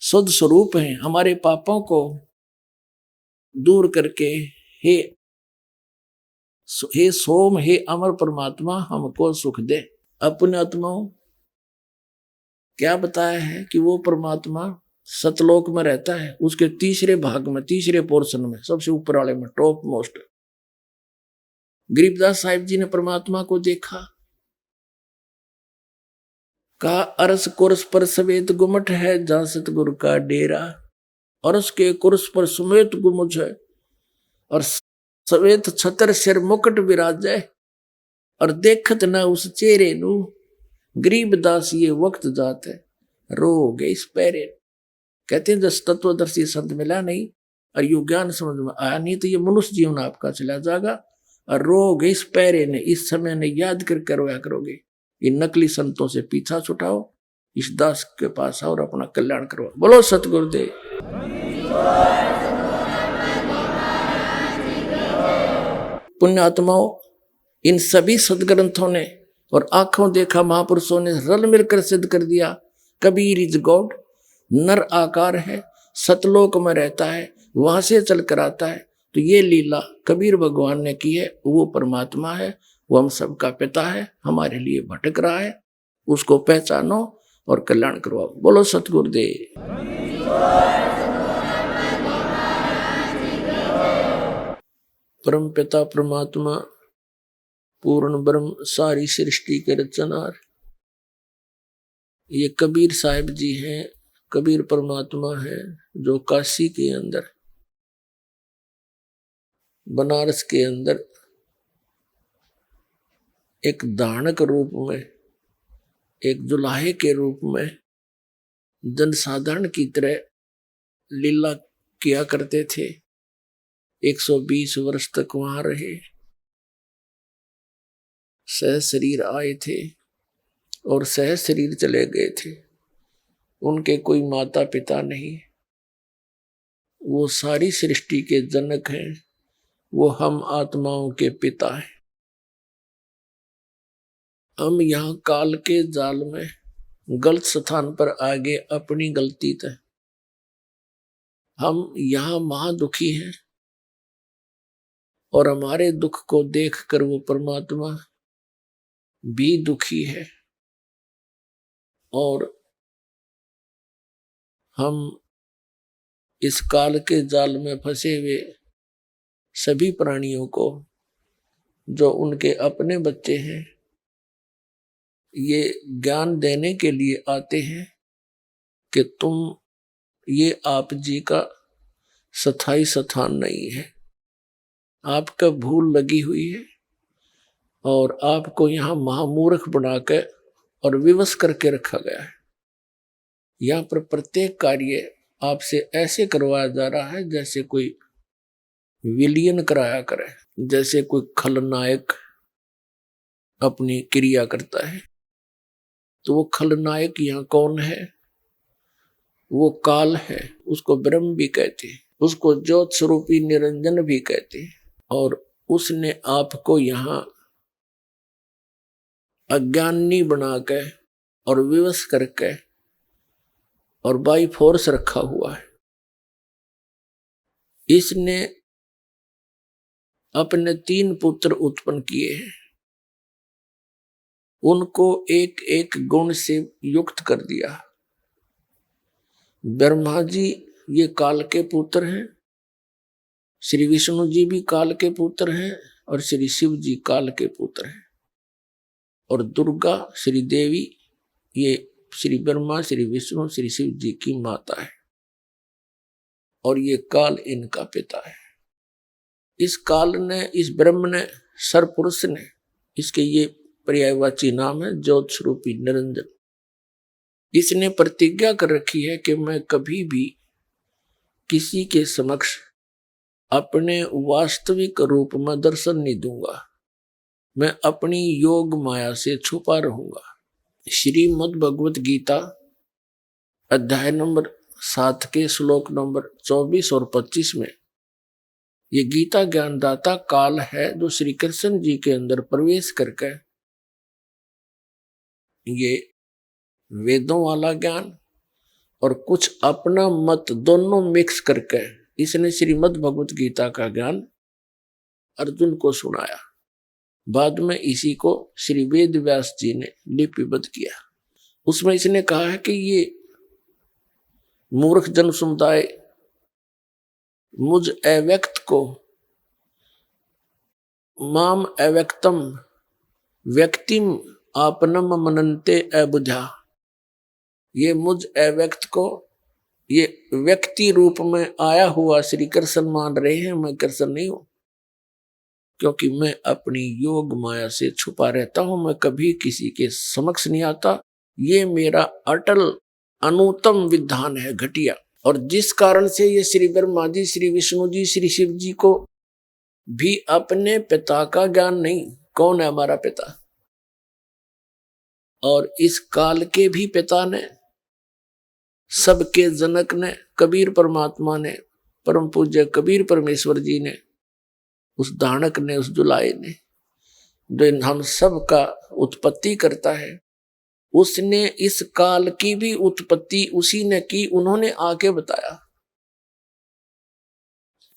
शुद्ध स्वरूप हैं। हमारे पापों को दूर करके हे सोम, हे अमर परमात्मा, हमको सुख दे। अपने आत्माओं क्या बताया है कि वो परमात्मा सतलोक में रहता है, उसके तीसरे भाग में, तीसरे पोर्शन में, सबसे ऊपर वाले में, टॉप मोस्ट। गरीबदास साहिब जी ने परमात्मा को देखा, कहा अरस कुर्स पर सवेत गुमट है, जहां सतगुरु का डेरा। अरस के कुर्स पर समेत गुमुज है और सवेत छतर सिर मुकुट विराजे, और देखत न उस चेहरे नू, गरीबदास ये वक्त जाते रो गए इस पैरे। कहते हैं जब तत्वदर्शी संत मिला नहीं और यू ज्ञान समझ में आया नहीं, तो ये मनुष्य जीवन आपका चला जाएगा। और रो गए इस पैरे ने, इस समय ने याद करके रोया करोगे। इन नकली संतों से पीछा छुटाओ, इस दास के पास आओ और अपना कल्याण करवाओ। बोलो सतगुरुदेव। पुण्यात्माओं, इन सभी सदग्रंथों ने और आंखों देखा महापुरुषों ने रल मिलकर सिद्ध कर दिया, कबीर इज गॉड, नर आकार है, सतलोक में रहता है, वहां से चल कर आता है। तो ये लीला कबीर भगवान ने की है, वो परमात्मा है, वो हम सबका पिता है, हमारे लिए भटक रहा है, उसको पहचानो और कल्याण करवाओ। बोलो सतगुरुदेव। परम पिता परमात्मा पूर्ण ब्रह्म सारी सृष्टि के रचनार, ये कबीर साहिब जी हैं, कबीर परमात्मा है, जो काशी के अंदर, बनारस के अंदर एक दानक रूप में, एक जुलाहे के रूप में जनसाधारण की तरह लीला किया करते थे। 120 वर्ष तक वहां रहे, सह शरीर आए थे और सह शरीर चले गए थे। उनके कोई माता पिता नहीं, वो सारी सृष्टि के जनक हैं, वो हम आत्माओं के पिता हैं। हम यहाँ काल के जाल में गलत स्थान पर आ गए, अपनी गलती तय। हम यहाँ महादुखी हैं और हमारे दुख को देखकर वो परमात्मा भी दुखी है, और हम इस काल के जाल में फंसे हुए सभी प्राणियों को, जो उनके अपने बच्चे हैं, ये ज्ञान देने के लिए आते हैं कि तुम, ये आप जी का स्थायी स्थान नहीं है, आपका भूल लगी हुई है और आपको यहाँ महामूर्ख बनाकर और विवश करके रखा गया है। यहाँ पर प्रत्येक कार्य आपसे ऐसे करवाया जा रहा है जैसे कोई विलियन कराया करे, जैसे कोई खलनायक अपनी क्रिया करता है। तो वो खलनायक यहाँ कौन है? वो काल है, उसको ब्रह्म भी कहते हैं, उसको ज्योत स्वरूपी निरंजन भी कहते हैं। और उसने आपको यहाँ अज्ञानी बनाकर और विवश करके और बाई फोर्स रखा हुआ है। इसने अपने 3 पुत्र उत्पन्न किए हैं, उनको एक एक गुण से युक्त कर दिया। ब्रह्मा जी ये काल के पुत्र हैं, श्री विष्णु जी भी काल के पुत्र हैं और श्री शिव जी काल के पुत्र हैं, और दुर्गा श्री देवी ये श्री ब्रह्मा श्री विष्णु श्री शिव जी की माता है, और ये काल इनका पिता है। इस काल ने, इस ब्रह्म ने, सरपुरुष ने, इसके ये पर्यायवाची नाम है ज्योत स्वरूपी निरंजन। इसने प्रतिज्ञा कर रखी है कि मैं कभी भी किसी के समक्ष अपने वास्तविक रूप में दर्शन नहीं दूंगा, मैं अपनी योग माया से छुपा रहूंगा। श्रीमद् भगवत गीता अध्याय नंबर 7 के श्लोक नंबर 24 और 25 में ये गीता ज्ञानदाता काल है, जो श्री कृष्ण जी के अंदर प्रवेश करके ये वेदों वाला ज्ञान और कुछ अपना मत दोनों मिक्स करके इसने श्रीमद् भगवत गीता का ज्ञान अर्जुन को सुनाया। बाद में इसी को श्री वेद व्यास जी ने लिपिबद्ध किया। उसमें इसने कहा है कि ये मूर्ख जन समुदाय मुझ अव्यक्त को माम अव्यक्तम व्यक्तिम आपनम मनन्ते अबुझा, ये मुझ अव्यक्त को ये व्यक्ति रूप में आया हुआ श्री कृष्ण मान रहे हैं। मैं कृष्ण नहीं हूं, क्योंकि मैं अपनी योग माया से छुपा रहता हूं, मैं कभी किसी के समक्ष नहीं आता। ये मेरा अटल अनुत्तम विधान है, घटिया। और जिस कारण से ये श्री ब्रह्मा जी श्री विष्णु जी श्री शिव जी को भी अपने पिता का ज्ञान नहीं, कौन है हमारा पिता, और इस काल के भी पिता ने, सबके जनक ने, कबीर परमात्मा ने, परम पूज्य कबीर परमेश्वर जी ने, उस दानक ने, उस जुलाए ने, जो हम सब का उत्पत्ति करता है, उसने इस काल की भी उत्पत्ति उसी ने की, उन्होंने आके बताया।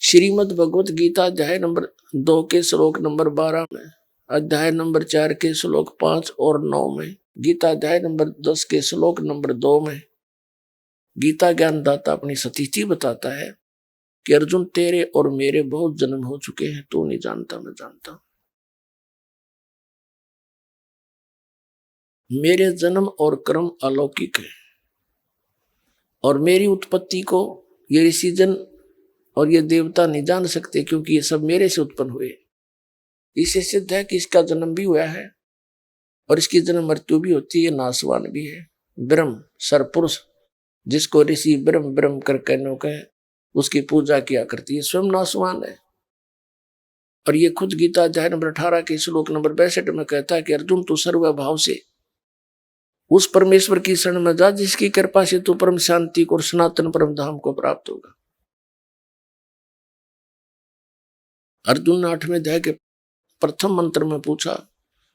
श्रीमद् भगवत गीता अध्याय नंबर 2 के श्लोक नंबर 12 में, अध्याय नंबर 4 के श्लोक 5 और 9 में, गीता अध्याय नंबर 10 के श्लोक नंबर 2 में गीता ज्ञानदाता अपनी स्थिति बताता है कि अर्जुन तेरे और मेरे बहुत जन्म हो चुके हैं, तू नहीं जानता, मैं जानता हूं। मेरे जन्म और कर्म अलौकिक है, और मेरी उत्पत्ति को ये ऋषिजन और ये देवता नहीं जान सकते, क्योंकि ये सब मेरे से उत्पन्न हुए। इससे सिद्ध है कि इसका जन्म भी हुआ है और इसकी जन्म मृत्यु भी होती है, नाशवान भी है। ब्रह्म सरपुरुष, जिसको ऋषि ब्रह्म ब्रह्म कर कहने का है, उसकी पूजा किया करती है, स्वयं नासवान है। और ये खुद गीता अध्याय नंबर 18 के श्लोक नंबर 62 में कहता है कि अर्जुन तू सर्वभाव से उस परमेश्वर की शरण में जा जिसकी कृपा से तू परम शांति को और सनातन परम धाम को प्राप्त होगा। अर्जुन ने 8वें अध्याय के प्रथम मंत्र में पूछा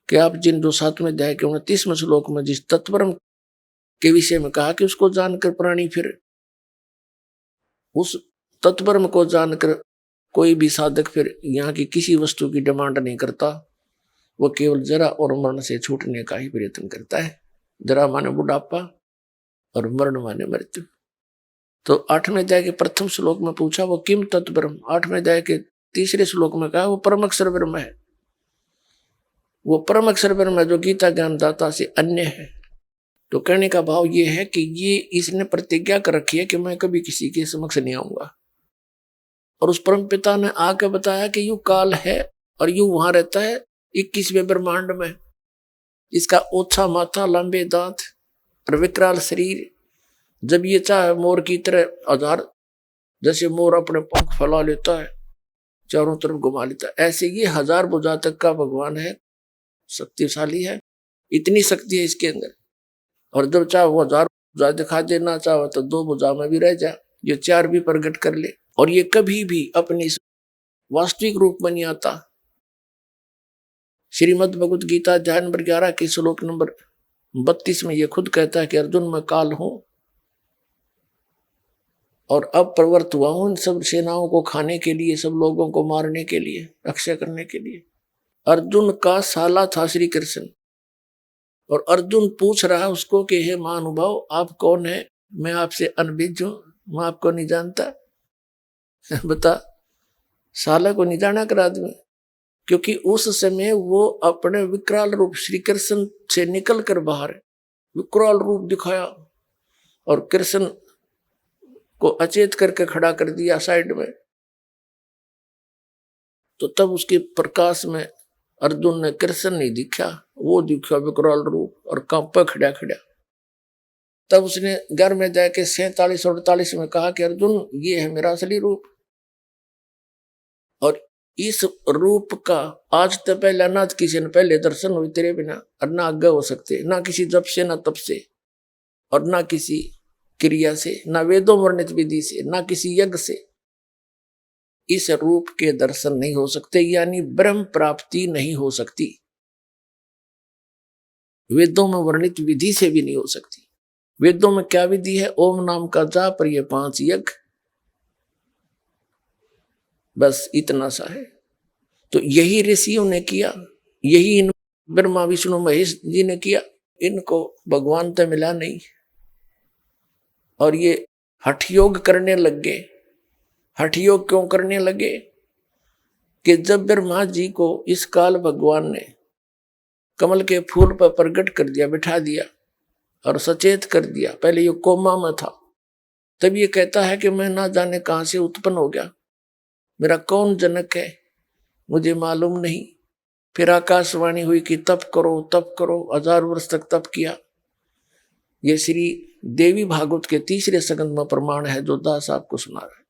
कि आप जिन जो 7वें अध्याय के 29वें श्लोक में जिस तत्परम के विषय में कहा कि उसको जानकर प्राणी फिर उस तत्परम को जानकर कोई भी साधक फिर यहाँ की किसी वस्तु की डिमांड नहीं करता, वो केवल जरा और मरण से छूटने का ही प्रयत्न करता है। जरा माने बुढ़ापा और मरण माने मृत्यु। तो 8वें अध्याय के प्रथम श्लोक में पूछा वो किम तत्परम, 8वें अध्याय के 3रे श्लोक में कहा वो परम अक्षर ब्रह्म है। वो परम अक्षर ब्रह्म है जो गीता ज्ञानदाता से अन्य है। तो कहने का भाव ये है कि ये इसने प्रतिज्ञा कर रखी है कि मैं कभी किसी के समक्ष नहीं आऊंगा। और उस परम पिता ने आके बताया कि यू काल है और यू वहां रहता है 21वें ब्रह्मांड में। इसका ओछा माथा, लंबे दांत और विकराल शरीर। जब ये चाहे मोर की तरह आधार जैसे मोर अपने पंख फैला लेता है, चारों तरफ घुमा लेता है, ऐसे ये 1000 भुजा तक का भगवान है, शक्तिशाली है, इतनी शक्ति है इसके अंदर। और जब चाहे वो 1000 भुजा दिखा देना, चाहे तो 2 भुजा में भी रह जाए, ये 4 भी प्रकट कर ले। और ये कभी भी अपनी वास्तविक रूप में नहीं आता। श्रीमद् भगवत गीता अध्याय नंबर 11 के श्लोक नंबर 32 में ये खुद कहता है कि अर्जुन मैं काल हूं और अब प्रवृत्त हुआ हूं इन सब सेनाओं को खाने के लिए, सब लोगों को मारने के लिए, रक्षा करने के लिए। अर्जुन का साला था श्री कृष्ण। और अर्जुन पूछ रहा है उसको कि हे महानुभाव आप कौन है, मैं आपसे अनभिज्ञ हूं, मैं आपको नहीं जानता। बता, साला को नहीं जाना कर आदमी, क्योंकि उस समय वो अपने विकराल रूप श्री कृष्ण से निकल कर बाहर विकराल रूप दिखाया और कृष्ण को अचेत करके खड़ा कर दिया साइड में। तो तब उसके प्रकाश में अर्जुन ने कृष्ण नहीं दिखा, वो दिखा विकराल रूप और कांपा खड़ा खड़ा। तब उसने 11वें अध्याय के 47 और 48 में कहा कि अर्जुन ये है मेरा असली रूप। और इस रूप का आज तक पहले ना किसी ने पहले दर्शन हुए तेरे बिना, और ना आगे हो सकते, ना किसी जप से, ना तप से, और ना किसी क्रिया से, ना वेदों वर्णित विधि से, ना किसी यज्ञ से इस रूप के दर्शन नहीं हो सकते, यानी ब्रह्म प्राप्ति नहीं हो सकती। वेदों में वर्णित विधि से भी नहीं हो सकती। वेदों में क्या विधि है? ओम नाम का जाप और ये 5 यज्ञ, बस इतना सा है। तो यही ऋषियों ने किया, यही इन ब्रह्मा विष्णु महेश जी ने किया। इनको भगवान तो मिला नहीं और ये हठ योग करने लग गए। हठ योग क्यों करने लगे? कि जब ब्रह्मा जी को इस काल भगवान ने कमल के फूल पर प्रकट कर दिया, बिठा दिया और सचेत कर दिया, पहले ये कोमा में था, तब ये कहता है कि मैं ना जाने कहां से उत्पन्न हो गया, मेरा कौन जनक है मुझे मालूम नहीं। फिर आकाशवाणी हुई कि तप करो तप करो, 1000 वर्ष तक तप किया। ये श्री देवी भागवत के 3रे स्कंद में प्रमाण है जो दास आपको सुना रहा है।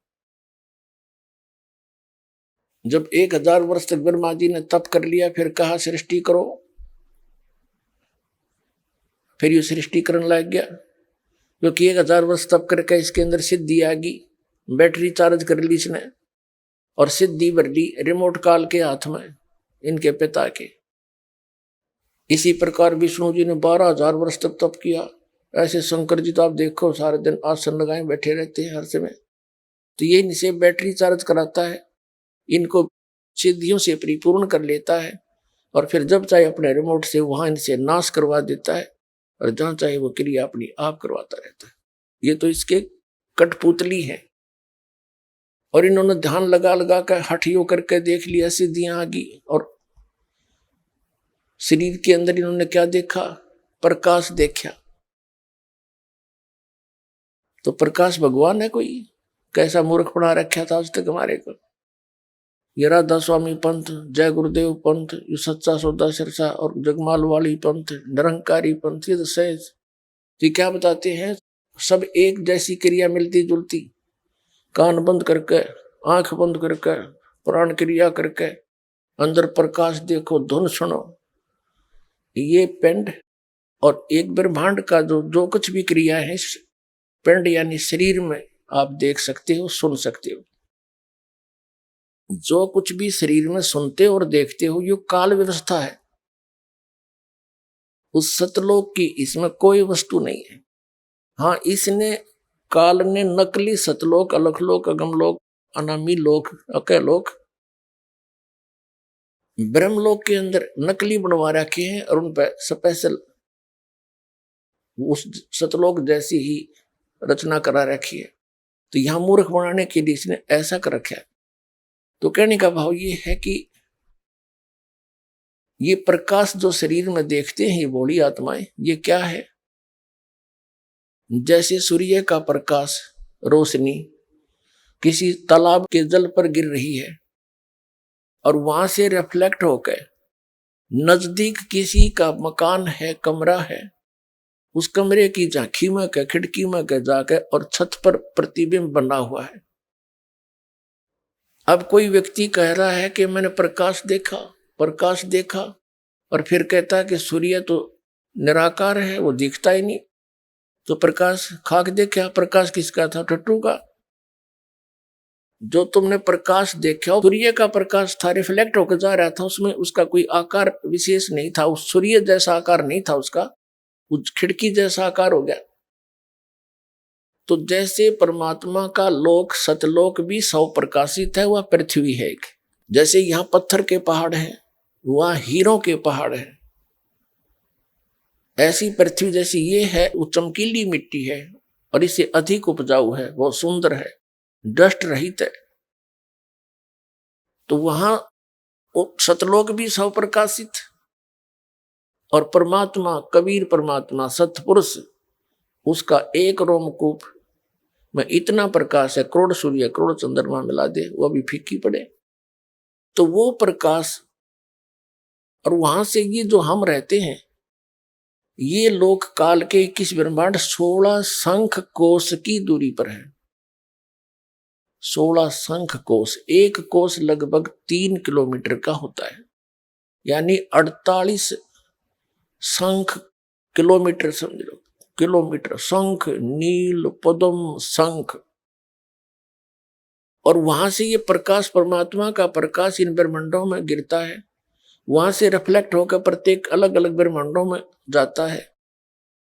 जब 1000 वर्ष तक ब्रह्मा जी ने तप कर लिया, फिर कहा सृष्टि करो, फिर ये सृष्टि करने लग गया, क्योंकि 1000 वर्ष तप करके इसके अंदर सिद्धि आ गई, बैटरी चार्ज कर ली इसने और सिद्धि भर ली रिमोट काल के हाथ में, इनके पिता के। इसी प्रकार विष्णु जी ने 12000 वर्ष तक तप किया। ऐसे शंकर जी तो आप देखो सारे दिन आसन लगाए बैठे रहते हैं हर समय। तो ये इनसे बैटरी चार्ज कराता है, इनको सिद्धियों से परिपूर्ण कर लेता है और फिर जब चाहे अपने रिमोट से वहां इनसे नाश करवा देता है और जहां चाहे वो क्रिया अपनी आप करवाता रहता है। ये तो इसके कठपुतली है। और इन्होंने ध्यान लगा लगा कर हठियों करके देख लिया, सिद्धियां आ गई। और शरीर के अंदर इन्होंने क्या देखा? प्रकाश देखा। तो प्रकाश भगवान है कोई? कैसा मूर्ख बना रखा था आज तक हमारे को। ये राधा स्वामी पंथ, जय गुरुदेव पंथ, ये सच्चा सौदा सिरसा और जगमाल वाली पंथ, निरंकारी पंथ, ये तो सहज। ये क्या बताते हैं? सब एक जैसी क्रिया मिलती जुलती, कान बंद करके, आंख बंद करके, प्राण क्रिया करके, अंदर प्रकाश देखो, धुन सुनो। ये पिंड और एक ब्रह्मांड का जो कुछ भी क्रिया है इस पिंड यानी शरीर में आप देख सकते हो, सुन सकते हो। जो कुछ भी शरीर में सुनते हो और देखते हो ये काल व्यवस्था है। उस सतलोक की इसमें कोई वस्तु नहीं है। हाँ, इसने काल ने नकली सतलोक, अलखलोक, अगमलोक, अनामी लोक, अकलोक, ब्रह्मलोक के अंदर नकली बनवा रखे हैं और उन पर स्पेशल उस सतलोक जैसी ही रचना करा रखी है। तो यहां मूर्ख बनाने के लिए इसने ऐसा कर रखा है। तो कहने का भाव ये है कि ये प्रकाश जो शरीर में देखते हैं ये बॉडी आत्माएं, ये क्या है? जैसे सूर्य का प्रकाश, रोशनी किसी तालाब के जल पर गिर रही है और वहां से रिफ्लेक्ट होकर नजदीक किसी का मकान है, कमरा है, उस कमरे की झांकी में के, खिड़की में के जाके और छत पर प्रतिबिंब बना हुआ है। अब कोई व्यक्ति कह रहा है कि मैंने प्रकाश देखा और फिर कहता है कि सूर्य तो निराकार है, वो दिखता ही नहीं। तो प्रकाश खाक देखा, प्रकाश किसका था? टट्टू का। जो तुमने प्रकाश देखा सूर्य का प्रकाश था, रिफ्लेक्ट होकर जा रहा था, उसमें उसका कोई आकार विशेष नहीं था, उस सूर्य जैसा आकार नहीं था उसका, उस खिड़की जैसा आकार हो गया। तो जैसे परमात्मा का लोक सतलोक भी सौ प्रकाशित है, वह पृथ्वी है एक। जैसे यहाँ पत्थर के पहाड़ हैं, वहाँ हीरों के पहाड़ हैं, ऐसी पृथ्वी जैसी ये है, वो चमकीली मिट्टी है और इससे अधिक उपजाऊ है, बहुत सुंदर है, डस्ट रहित है। तो वहां सतलोक भी सौ प्रकाशित और परमात्मा, कबीर परमात्मा, सतपुरुष, उसका एक रोमकूप में इतना प्रकाश है, करोड़ सूर्य करोड़ चंद्रमा मिला दे वो भी फीकी पड़े। तो वो प्रकाश और वहां से ये जो हम रहते हैं, ये लोक काल के 21 ब्रह्मांड 16 शंख कोश की दूरी पर है। 16 शंख कोश, एक कोश लगभग 3 किलोमीटर का होता है, यानी 48 शंख किलोमीटर, समझ लो किलोमीटर। शंख, नील, पद्म, शंख। और वहां से ये प्रकाश, परमात्मा का प्रकाश इन ब्रह्मांडों में गिरता है, वहां से रिफ्लेक्ट होकर प्रत्येक अलग अलग ब्रह्मांडों में जाता है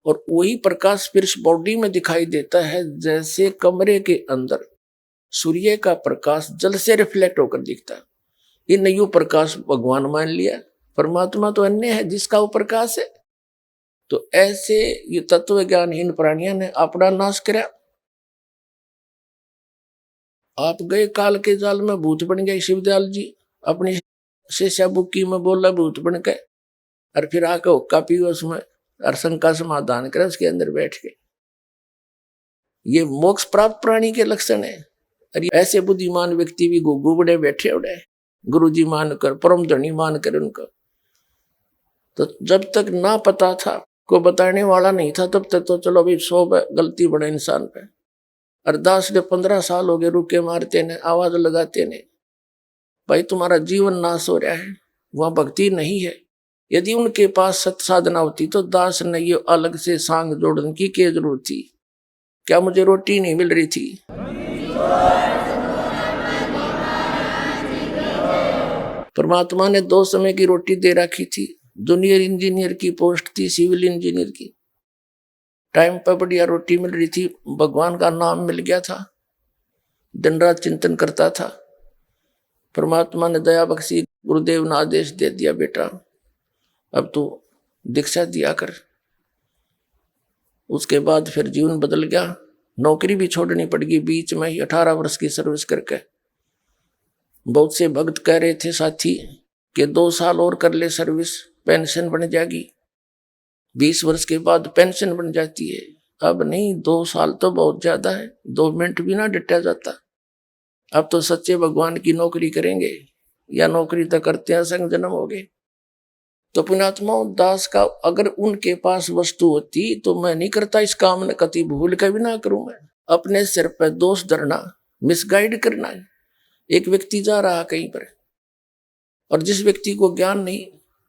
और वही प्रकाश फिर इस बॉडी में दिखाई देता है। जैसे कमरे के अंदर सूर्य का प्रकाश जल से रिफ्लेक्ट होकर दिखता है, ये नयो प्रकाश भगवान मान लिया, परमात्मा तो अन्य है जिसका वो प्रकाश है। तो ऐसे ये तत्व ज्ञानहीन प्राणियों ने अपना नाश किया। आप गए काल के जाल में, भूत बन गए शिवदयाल जी, अपनी शिष्या बुक्की में बोला भूत बन के, और फिर आके हुक्का पी उसमें और शंका समाधान करे, उसके अंदर बैठ के। ये मोक्ष प्राप्त प्राणी के लक्षण है। और ऐसे बुद्धिमान व्यक्ति भी गुग्गू बड़े बैठे उड़े, गुरु जी मानकर, परम धनी मानकर उनको। तो जब तक ना पता था, कोई बताने वाला नहीं था, तब तक तो चलो अभी 100 गलती बड़े इंसान पे। अरदास ने 15 साल हो गए रुके मारते ने, आवाज लगाते ने, भाई तुम्हारा जीवन नाश हो रहा है, वहां भक्ति नहीं है। यदि उनके पास सत साधना होती तो दास ने ये अलग से सांग जोड़ने की क्या जरूरत थी? क्या मुझे रोटी नहीं मिल रही थी? परमात्मा ने 2 समय की रोटी दे रखी थी। जूनियर इंजीनियर की पोस्ट थी, सिविल इंजीनियर की, टाइम पर बढ़िया रोटी मिल रही थी, भगवान का नाम मिल गया था, दिन रात चिंतन करता था। परमात्मा ने दया बख्शी, गुरुदेव ने आदेश दे दिया, बेटा अब तू दीक्षा दिया कर। उसके बाद फिर जीवन बदल गया, नौकरी भी छोड़नी पड़ गई बीच में ही, 18 वर्ष की सर्विस करके। बहुत से भक्त कह रहे थे साथी कि 2 साल और कर ले सर्विस, पेंशन बन जाएगी, 20 वर्ष के बाद पेंशन बन जाती है। अब नहीं, 2 साल तो बहुत ज्यादा है, 2 मिनट भी ना डटा जाता। अब तो सच्चे भगवान की नौकरी करेंगे, या नौकरी तो करते हैं, संग जन्म हो गए। तो पुण्यात्मा दास का अगर उनके पास वस्तु होती तो मैं नहीं करता इस काम ने, कति भूल के भी ना करूं मैं। अपने सिर पर दोष धरना मिसगाइड करना है। एक व्यक्ति जा रहा कहीं पर और जिस व्यक्ति को ज्ञान नहीं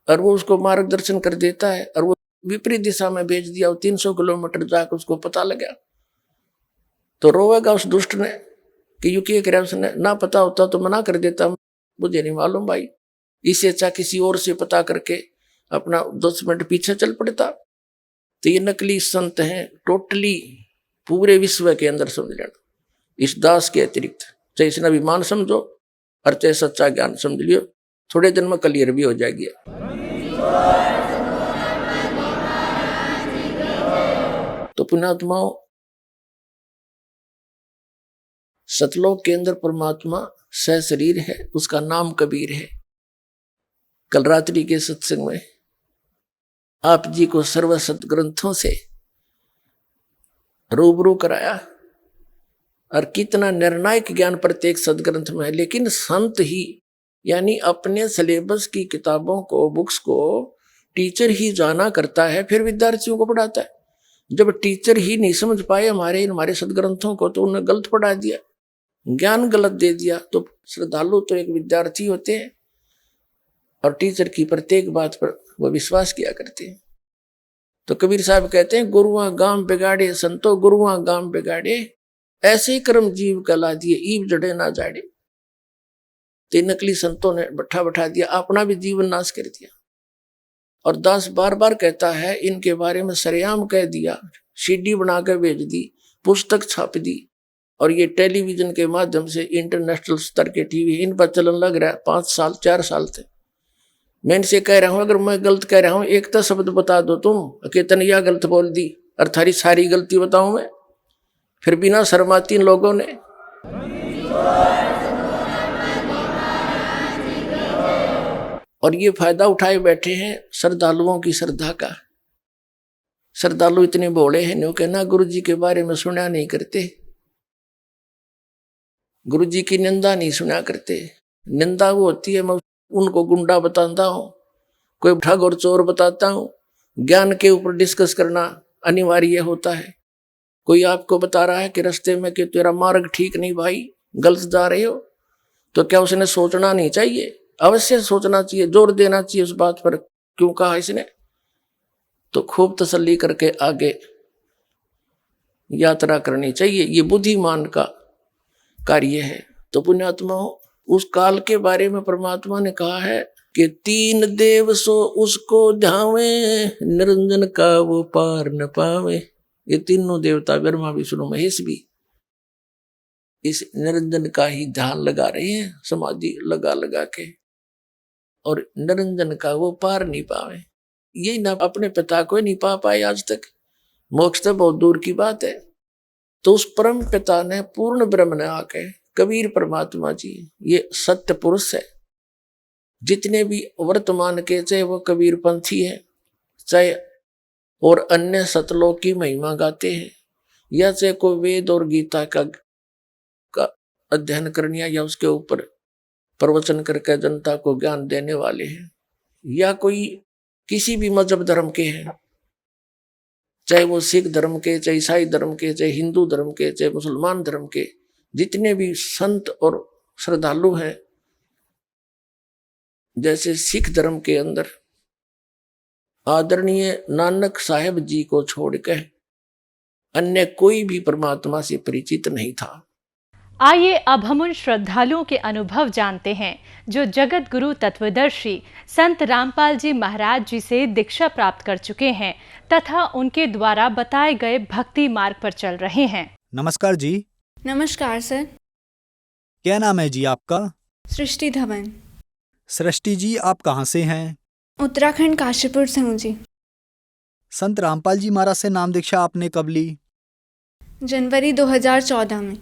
और वो उसको मार्गदर्शन कर देता है और वो विपरीत दिशा में भेज दिया, वो 300 किलोमीटर जाकर उसको पता लगा, तो रोवेगा उस दुष्ट ने कि यू क्या करे उसने, ना पता होता तो मना कर देता, मुझे नहीं मालूम भाई, इससे अच्छा किसी और से पता करके अपना 10 मिनट पीछे चल पड़ता। तो ये नकली संत हैं टोटली पूरे विश्व के अंदर, समझ लेना। इस दास के अतिरिक्त चाहे इसने अभिमान समझो और चाहे सच्चा ज्ञान समझ लियो, थोड़े दिन में क्लियर भी हो जाएगी। तो पुण्यात्माओं, सतलोक के अंदर परमात्मा सहशरीर है, उसका नाम कबीर है। कल रात्रि के सत्संग में आप जी को सर्व सतग्रंथों से रूबरू कराया और कितना निर्णायक ज्ञान प्रत्येक सदग्रंथ में है। लेकिन संत ही यानी अपने सिलेबस की किताबों को, बुक्स को टीचर ही जाना करता है, फिर विद्यार्थियों को पढ़ाता है। जब टीचर ही नहीं समझ पाए हमारे सदग्रंथों को, तो उन्हें गलत पढ़ा दिया, ज्ञान गलत दे दिया। तो श्रद्धालु तो एक विद्यार्थी होते हैं और टीचर की प्रत्येक बात पर वो विश्वास किया करते हैं। तो कबीर साहब कहते हैं, गुरुआ गाम बिगाड़े संतो गुरुआ गाम बिगाड़े, ऐसे कर्म जीव कला दिए ईव जड़े ना जाड़े। तो नकली संतों ने बैठा दिया, अपना भी जीवन नाश कर दिया। और दास बार बार कहता है, इनके बारे में सरेआम कह दिया, सीडी बनाकर भेज दी, पुस्तक छाप दी, और ये टेलीविजन के माध्यम से इंटरनेशनल स्तर के टीवी इन पर चलन लग रहा है। 5 साल 4 साल से मैं इनसे कह रहा हूं, अगर मैं गलत कह रहा हूं एक तो शब्द बता दो तुम कि तनिया गलत बोल दी और थारी सारी गलती बताऊं मैं। फिर बिना शर्माती इन लोगों ने और ये फायदा उठाए बैठे हैं श्रद्धालुओं की श्रद्धा का। श्रद्धालु इतने भोले हैं, न्यू कहना गुरु जी के बारे में सुना नहीं करते, गुरु जी की निंदा नहीं सुना करते। निंदा वो होती है मैं उनको गुंडा बताता हूं, कोई ठग और चोर बताता हूं। ज्ञान के ऊपर डिस्कस करना अनिवार्य होता है। कोई आपको बता रहा है कि रास्ते में कि तेरा मार्ग ठीक नहीं भाई, गलत जा रहे हो, तो क्या उसने सोचना नहीं चाहिए? अवश्य सोचना चाहिए, जोर देना चाहिए उस बात पर, क्यों कहा इसने, तो खूब तसल्ली करके आगे यात्रा करनी चाहिए। ये बुद्धिमान का कार्य है। तो पुण्यात्माओं, उस काल के बारे में परमात्मा ने कहा है कि 3 देव सो उसको ध्यावे, निरंजन का वो पार न पावे। ये तीनों देवता ब्रह्मा विष्णु महेश भी इस निरंजन का ही ध्यान लगा रहे हैं, समाधि लगा के, और निरंजन का वो पार नहीं पावे। यही ना अपने पिता को नहीं पा पाए आज तक, मोक्ष तो बहुत दूर की बात है। तो उस परम पिता ने पूर्ण ब्रह्म ने आके, कबीर परमात्मा जी ये सत्य पुरुष है। जितने भी वर्तमान के, चाहे वो कबीर पंथी है, चाहे और अन्य सतलोक की महिमा गाते हैं, या चाहे कोई वेद और गीता का अध्ययन करने या उसके ऊपर प्रवचन करके जनता को ज्ञान देने वाले हैं, या कोई किसी भी मजहब धर्म के हैं, चाहे वो सिख धर्म के, चाहे ईसाई धर्म के, चाहे हिंदू धर्म के, चाहे मुसलमान धर्म के, जितने भी संत और श्रद्धालु हैं, जैसे सिख धर्म के अंदर आदरणीय नानक साहेब जी को छोड़कर अन्य कोई भी परमात्मा से परिचित नहीं था। आइए अब हम उन श्रद्धालुओं के अनुभव जानते हैं जो जगत गुरु तत्वदर्शी संत रामपाल जी महाराज जी से दीक्षा प्राप्त कर चुके हैं तथा उनके द्वारा बताए गए भक्ति मार्ग पर चल रहे हैं। नमस्कार जी। नमस्कार सर। क्या नाम है जी आपका? सृष्टि धवन। सृष्टि जी, आप कहाँ से हैं? उत्तराखंड काशीपुर से हूँ जी। संत रामपाल जी महाराज से नाम दीक्षा आपने कब ली? जनवरी 2014 में।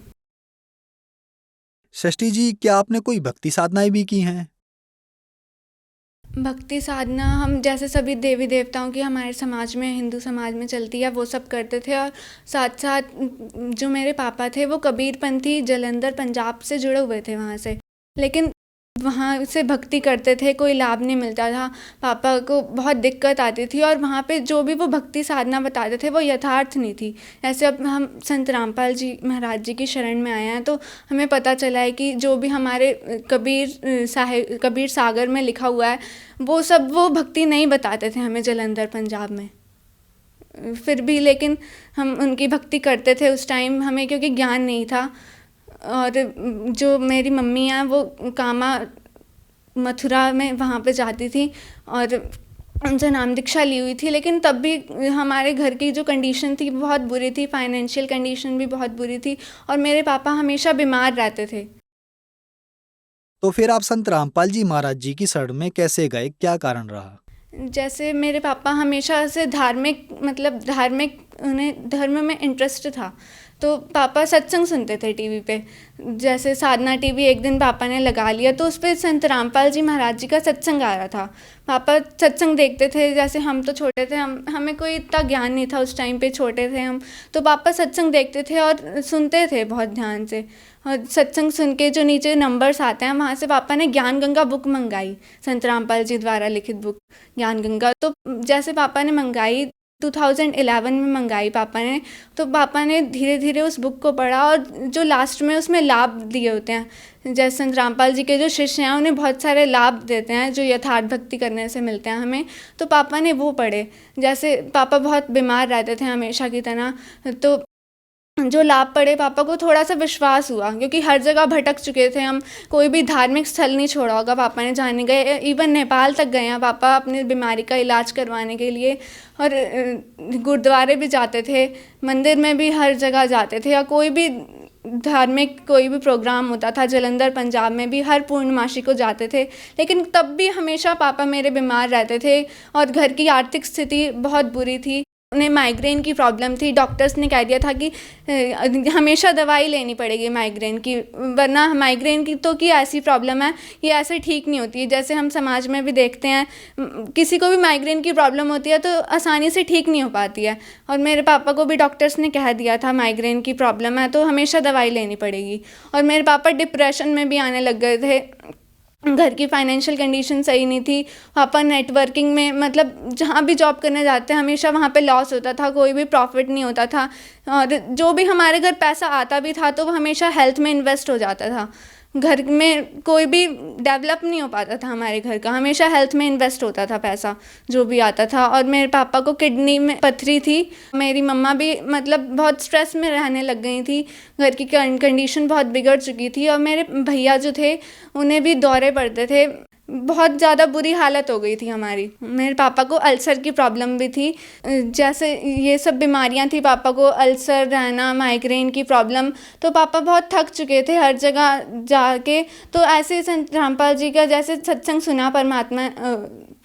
सृष्टि जी, क्या आपने कोई भक्ति साधनाएं भी की हैं? भक्ति साधना हम जैसे सभी देवी देवताओं की हमारे समाज में, हिंदू समाज में चलती है, वो सब करते थे। और साथ साथ जो मेरे पापा थे वो कबीरपंथी जलंधर पंजाब से जुड़े हुए थे वहाँ से। लेकिन वहाँ से भक्ति करते थे, कोई लाभ नहीं मिलता था, पापा को बहुत दिक्कत आती थी और वहाँ पे जो भी वो भक्ति साधना बताते थे वो यथार्थ नहीं थी। ऐसे अब हम संत रामपाल जी महाराज जी की शरण में आए हैं तो हमें पता चला है कि जो भी हमारे कबीर सागर में लिखा हुआ है वो सब वो भक्ति नहीं बताते थे हमें जलंधर पंजाब में। फिर भी लेकिन हम उनकी भक्ति करते थे उस टाइम, हमें क्योंकि ज्ञान नहीं था। और जो मेरी मम्मी हैं वो कामा मथुरा में वहाँ पे जाती थी और उनसे नाम दीक्षा ली हुई थी, लेकिन तब भी हमारे घर की जो कंडीशन थी बहुत बुरी थी, फाइनेंशियल कंडीशन भी बहुत बुरी थी और मेरे पापा हमेशा बीमार रहते थे। तो फिर आप संत रामपाल जी महाराज जी की शरण में कैसे गए, क्या कारण रहा? जैसे मेरे पापा हमेशा से धार्मिक उन्हें धर्म में इंटरेस्ट था, तो पापा सत्संग सुनते थे टीवी पे। जैसे साधना टीवी एक दिन पापा ने लगा लिया तो उस पर संत रामपाल जी महाराज जी का सत्संग आ रहा था। पापा सत्संग देखते थे, जैसे हम तो छोटे थे, हमें कोई इतना ज्ञान नहीं था उस टाइम पे, छोटे थे हम, तो पापा सत्संग देखते थे और सुनते थे बहुत ध्यान से। और सत्संग सुन के जो नीचे नंबर्स आते हैं वहाँ से पापा ने ज्ञान गंगा बुक मंगाई, संत रामपाल जी द्वारा लिखित बुक ज्ञान गंगा। तो जैसे पापा ने मंगाई 2011 में मंगाई पापा ने, तो पापा ने धीरे धीरे उस बुक को पढ़ा और जो लास्ट में उसमें लाभ दिए होते हैं, जैसे संत रामपाल जी के जो शिष्य हैं उन्हें बहुत सारे लाभ देते हैं जो यथार्थ भक्ति करने से मिलते हैं हमें, तो पापा ने वो पढ़े। जैसे पापा बहुत बीमार रहते थे हमेशा की तरह, तो जो लाभ पड़े पापा को थोड़ा सा विश्वास हुआ, क्योंकि हर जगह भटक चुके थे हम, कोई भी धार्मिक स्थल नहीं छोड़ा होगा पापा ने जाने गए, इवन नेपाल तक गए हैं पापा अपनी बीमारी का इलाज करवाने के लिए। और गुरुद्वारे भी जाते थे, मंदिर में भी हर जगह जाते थे, या कोई भी धार्मिक कोई भी प्रोग्राम होता था जलंधर पंजाब में भी हर पूर्णमासी को जाते थे। लेकिन तब भी हमेशा पापा मेरे बीमार रहते थे और घर की आर्थिक स्थिति बहुत बुरी थी, उन्हें माइग्रेन की प्रॉब्लम थी। डॉक्टर्स ने कह दिया था कि हमेशा दवाई लेनी पड़ेगी माइग्रेन की, वरना माइग्रेन की ऐसी प्रॉब्लम है ये ऐसे ठीक नहीं होती है। जैसे हम समाज में भी देखते हैं किसी को भी माइग्रेन की प्रॉब्लम होती है तो आसानी से ठीक नहीं हो पाती है, और मेरे पापा को भी डॉक्टर्स ने कह दिया था माइग्रेन की प्रॉब्लम है तो हमेशा दवाई लेनी पड़ेगी। और मेरे पापा डिप्रेशन में भी आने लग गए थे, घर की फाइनेंशियल कंडीशन सही नहीं थी। पापा नेटवर्किंग में, मतलब जहाँ भी जॉब करने जाते हैं हमेशा वहाँ पे लॉस होता था, कोई भी प्रॉफिट नहीं होता था, और जो भी हमारे घर पैसा आता भी था तो वो हमेशा हेल्थ में इन्वेस्ट हो जाता था। घर में कोई भी डेवलप नहीं हो पाता था हमारे घर का, हमेशा हेल्थ में इन्वेस्ट होता था पैसा जो भी आता था। और मेरे पापा को किडनी में पथरी थी, मेरी मम्मा भी मतलब बहुत स्ट्रेस में रहने लग गई थी, घर की कंडीशन बहुत बिगड़ चुकी थी। और मेरे भैया जो थे उन्हें भी दौरे पड़ते थे, बहुत ज़्यादा बुरी हालत हो गई थी हमारी। मेरे पापा को अल्सर की प्रॉब्लम भी थी, जैसे ये सब बीमारियां थी पापा को, अल्सर रहना, माइग्रेन की प्रॉब्लम, तो पापा बहुत थक चुके थे हर जगह जाके। तो ऐसे संत रामपाल जी का जैसे सत्संग सुना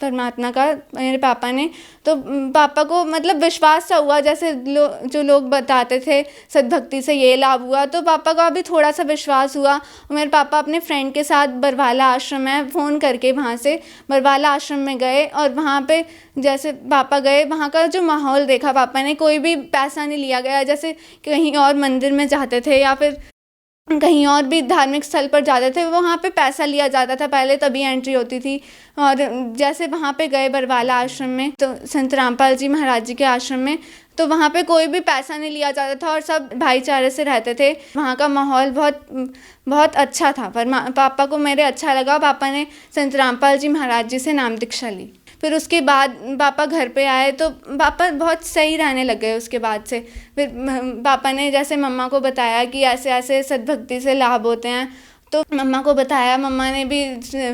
परमात्मा का मेरे पापा ने, तो पापा को मतलब विश्वास सा हुआ, जैसे जो लोग बताते थे सद्भक्ति से ये लाभ हुआ, तो पापा का भी थोड़ा सा विश्वास हुआ। मेरे पापा अपने फ्रेंड के साथ बरवाला आश्रम में फ़ोन करके वहाँ से बरवाला आश्रम में गए, और वहाँ पे जैसे पापा गए, वहाँ का जो माहौल देखा पापा ने, कोई भी पैसा नहीं लिया गया, जैसे कहीं और मंदिर में जाते थे या फिर कहीं और भी धार्मिक स्थल पर जाते थे वहाँ पे पैसा लिया जाता था पहले, तभी एंट्री होती थी। और जैसे वहाँ पे गए बरवाला आश्रम में, तो संत रामपाल जी महाराज जी के आश्रम में, तो वहाँ पे कोई भी पैसा नहीं लिया जाता था और सब भाईचारे से रहते थे। वहाँ का माहौल बहुत अच्छा था, पर पापा को मेरे अच्छा लगा। पापा ने संत रामपाल जी महाराज जी से नाम दीक्षा ली। फिर उसके बाद पापा घर पे आए तो पापा बहुत सही रहने लग गए उसके बाद से। फिर पापा ने जैसे मम्मा को बताया कि ऐसे ऐसे सद्भक्ति से लाभ होते हैं, तो मम्मा को बताया। मम्मा ने भी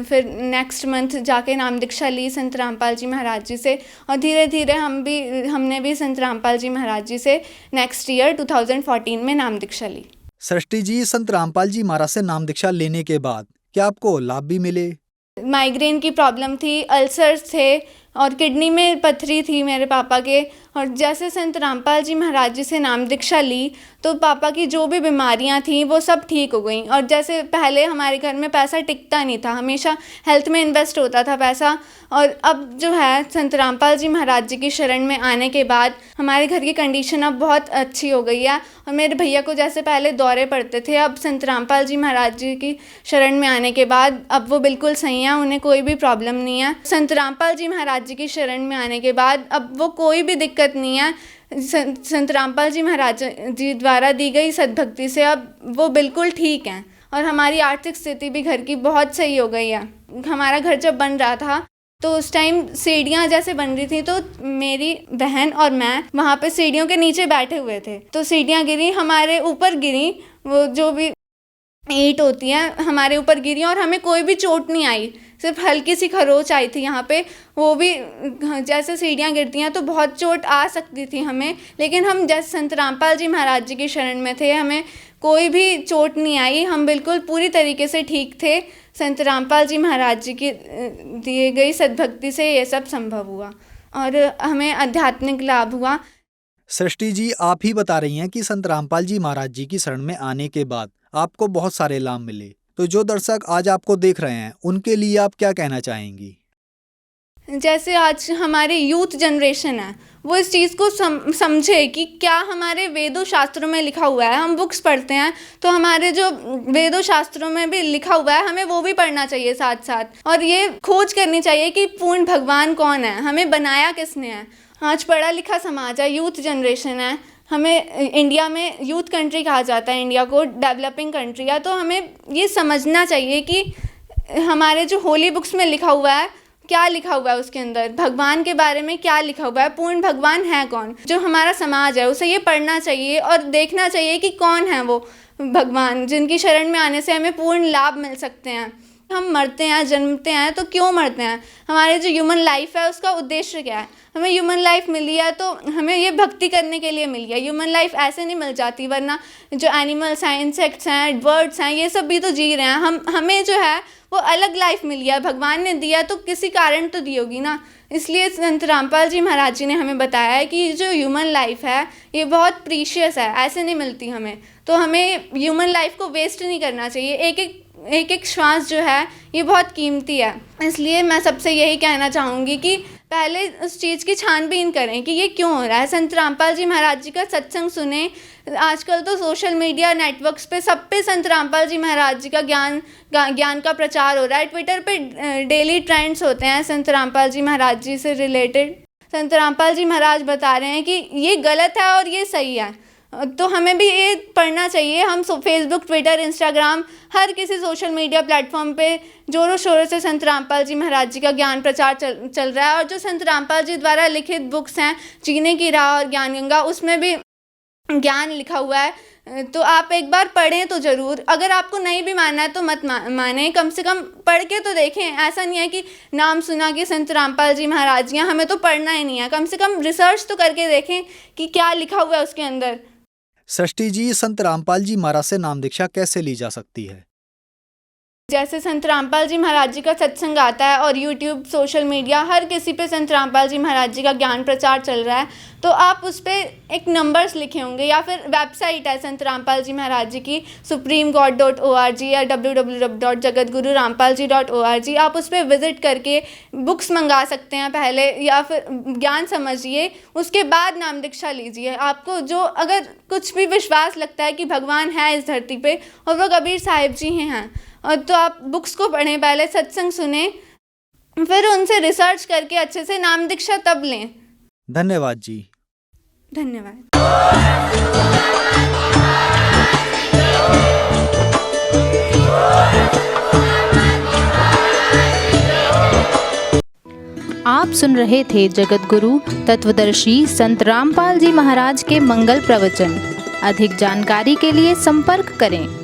फिर नेक्स्ट मंथ जाके नाम दीक्षा ली संत रामपाल जी महाराज जी से, और धीरे धीरे हमने भी संत रामपाल जी महाराज जी से नेक्स्ट ईयर 2014 में नाम दीक्षा ली। सृष्टि जी, संत रामपाल जी महाराज से नाम दीक्षा लेने के बाद क्या आपको लाभ भी मिले? माइग्रेन की प्रॉब्लम थी, अल्सर्स थे, और किडनी में पथरी थी मेरे पापा के। और जैसे संत रामपाल जी महाराज जी से नाम दीक्षा ली तो पापा की जो भी बीमारियां थी वो सब ठीक हो गई। और जैसे पहले हमारे घर में पैसा टिकता नहीं था, हमेशा हेल्थ में इन्वेस्ट होता था पैसा, और अब जो है संत रामपाल जी महाराज जी की शरण में आने के बाद हमारे घर की कंडीशन अब बहुत अच्छी हो गई है। और मेरे भैया को जैसे पहले दौरे पड़ते थे, अब संत रामपाल जी महाराज जी की शरण में आने के बाद अब वो बिल्कुल सही हैं, उन्हें कोई भी प्रॉब्लम नहीं है। संत रामपाल जी महाराज जी की शरण में आने के बाद अब वो कोई भी दिक्कत नहीं है। संत रामपाल जी महाराज जी द्वारा दी गई सद्भक्ति से अब वो बिल्कुल ठीक हैं और हमारी आर्थिक स्थिति भी घर की बहुत सही हो गई है। हमारा घर जब बन रहा था तो उस टाइम सीढ़ियाँ जैसे बन रही थी तो मेरी बहन और मैं वहाँ पे सीढ़ियों के नीचे बैठे हुए थे, तो सीढ़ियाँ गिरी, हमारे ऊपर गिरी, वो जो भी ईंट होती हैं हमारे ऊपर गिरी और हमें कोई भी चोट नहीं आई, सिर्फ हल्की सी खरोच आई थी यहाँ पे। वो भी जैसे सीढ़ियाँ गिरती हैं तो बहुत चोट आ सकती थी हमें, लेकिन हम जैसे संत रामपाल जी महाराज जी की शरण में थे, हमें कोई भी चोट नहीं आई, हम बिल्कुल पूरी तरीके से ठीक थे। संत रामपाल जी महाराज जी की दिए गई सद्भक्ति से ये सब संभव हुआ और हमें आध्यात्मिक लाभ हुआ। सृष्टि जी, आप ही बता रही हैं कि संत रामपाल जी महाराज जी की शरण में आने के बाद आपको बहुत सारे लाभ मिले, तो जो दर्शक आज आपको देख रहे हैं उनके लिए आप क्या कहना चाहेंगी? जैसे आज हमारे यूथ जनरेशन है वो इस चीज़ को समझे कि क्या हमारे वेदों शास्त्रों में लिखा हुआ है। हम बुक्स पढ़ते हैं तो हमारे जो वेदों शास्त्रों में भी लिखा हुआ है हमें वो भी पढ़ना चाहिए साथ साथ, और ये खोज करनी चाहिए कि पूर्ण भगवान कौन है, हमें बनाया किसने है। आज पढ़ा लिखा समाज है, यूथ जनरेशन है, हमें इंडिया में यूथ कंट्री कहा जाता है, इंडिया को डेवलपिंग कंट्री है, तो हमें ये समझना चाहिए कि हमारे जो होली बुक्स में लिखा हुआ है क्या लिखा हुआ है, उसके अंदर भगवान के बारे में क्या लिखा हुआ है, पूर्ण भगवान है कौन। जो हमारा समाज है उसे ये पढ़ना चाहिए और देखना चाहिए कि कौन है वो भगवान जिनकी शरण में आने से हमें पूर्ण लाभ मिल सकते हैं। हम मरते हैं, जन्मते हैं, तो क्यों मरते हैं, हमारे जो ह्यूमन लाइफ है उसका उद्देश्य क्या है। हमें ह्यूमन लाइफ मिली है तो हमें ये भक्ति करने के लिए मिली है। ह्यूमन लाइफ ऐसे नहीं मिल जाती, वरना जो एनिमल्स हैं, इंसेक्ट्स हैं, बर्ड्स हैं, ये सब भी तो जी रहे हैं। हमें जो है वो अलग लाइफ मिली है, भगवान ने दिया तो किसी कारण तो दी होगी ना। इसलिए संत रामपाल जी महाराज जी ने हमें बताया है कि जो ह्यूमन लाइफ है ये बहुत प्रीशियस है, ऐसे नहीं मिलती हमें, तो हमें ह्यूमन लाइफ को वेस्ट नहीं करना चाहिए। एक एक श्वास जो है ये बहुत कीमती है। इसलिए मैं सबसे यही कहना चाहूँगी कि पहले उस चीज़ की छानबीन करें कि ये क्यों हो रहा है। संत रामपाल जी महाराज जी का सत्संग सुने। आजकल तो सोशल मीडिया नेटवर्क्स पे सब पे संत रामपाल जी महाराज जी का ज्ञान का प्रचार हो रहा है। ट्विटर पे डेली ट्रेंड्स होते हैं संत रामपाल जी महाराज जी से रिलेटेड। संत रामपाल जी महाराज बता रहे हैं कि ये गलत है और ये सही है, तो हमें भी ये पढ़ना चाहिए। हम फेसबुक, ट्विटर, इंस्टाग्राम, हर किसी सोशल मीडिया प्लेटफॉर्म पे जोरों शोरों से संत रामपाल जी महाराज जी का ज्ञान प्रचार चल रहा है। और जो संत रामपाल जी द्वारा लिखित बुक्स हैं, जीने की राह और ज्ञान गंगा, उसमें भी ज्ञान लिखा हुआ है, तो आप एक बार पढ़ें तो ज़रूर। अगर आपको नहीं भी मानना है तो मत माने, कम से कम पढ़ के तो देखें। ऐसा नहीं है कि नाम सुना कि संत रामपाल जी महाराज जी हमें तो पढ़ना ही नहीं है, कम से कम रिसर्च तो करके देखें कि क्या लिखा हुआ है उसके अंदर। सृष्टि जी, संत रामपाल जी महाराज से नाम दीक्षा कैसे ली जा सकती है? जैसे संत रामपाल जी महाराज जी का सत्संग आता है और यूट्यूब, सोशल मीडिया, हर किसी पे संत रामपाल जी महाराज जी का ज्ञान प्रचार चल रहा है, तो आप उस पर एक नंबर्स लिखे होंगे, या फिर वेबसाइट है संत रामपाल जी महाराज जी की supremegod.org या www.jagatgururampalji.org। आप उस पर विज़िट करके बुक्स मंगा सकते हैं पहले, या फिर ज्ञान समझिए, उसके बाद नाम दीक्षा लीजिए। आपको जो अगर कुछ भी विश्वास लगता है कि भगवान है इस धरती पे और वो कबीर साहिब जी हैं, और तो आप बुक्स को पढ़ें, पहले सत्संग सुने, फिर उनसे रिसर्च करके अच्छे से नाम दीक्षा तब लें। धन्यवाद जी। धन्यवाद। आप सुन रहे थे जगत गुरु तत्वदर्शी संत रामपाल जी महाराज के मंगल प्रवचन। अधिक जानकारी के लिए संपर्क करें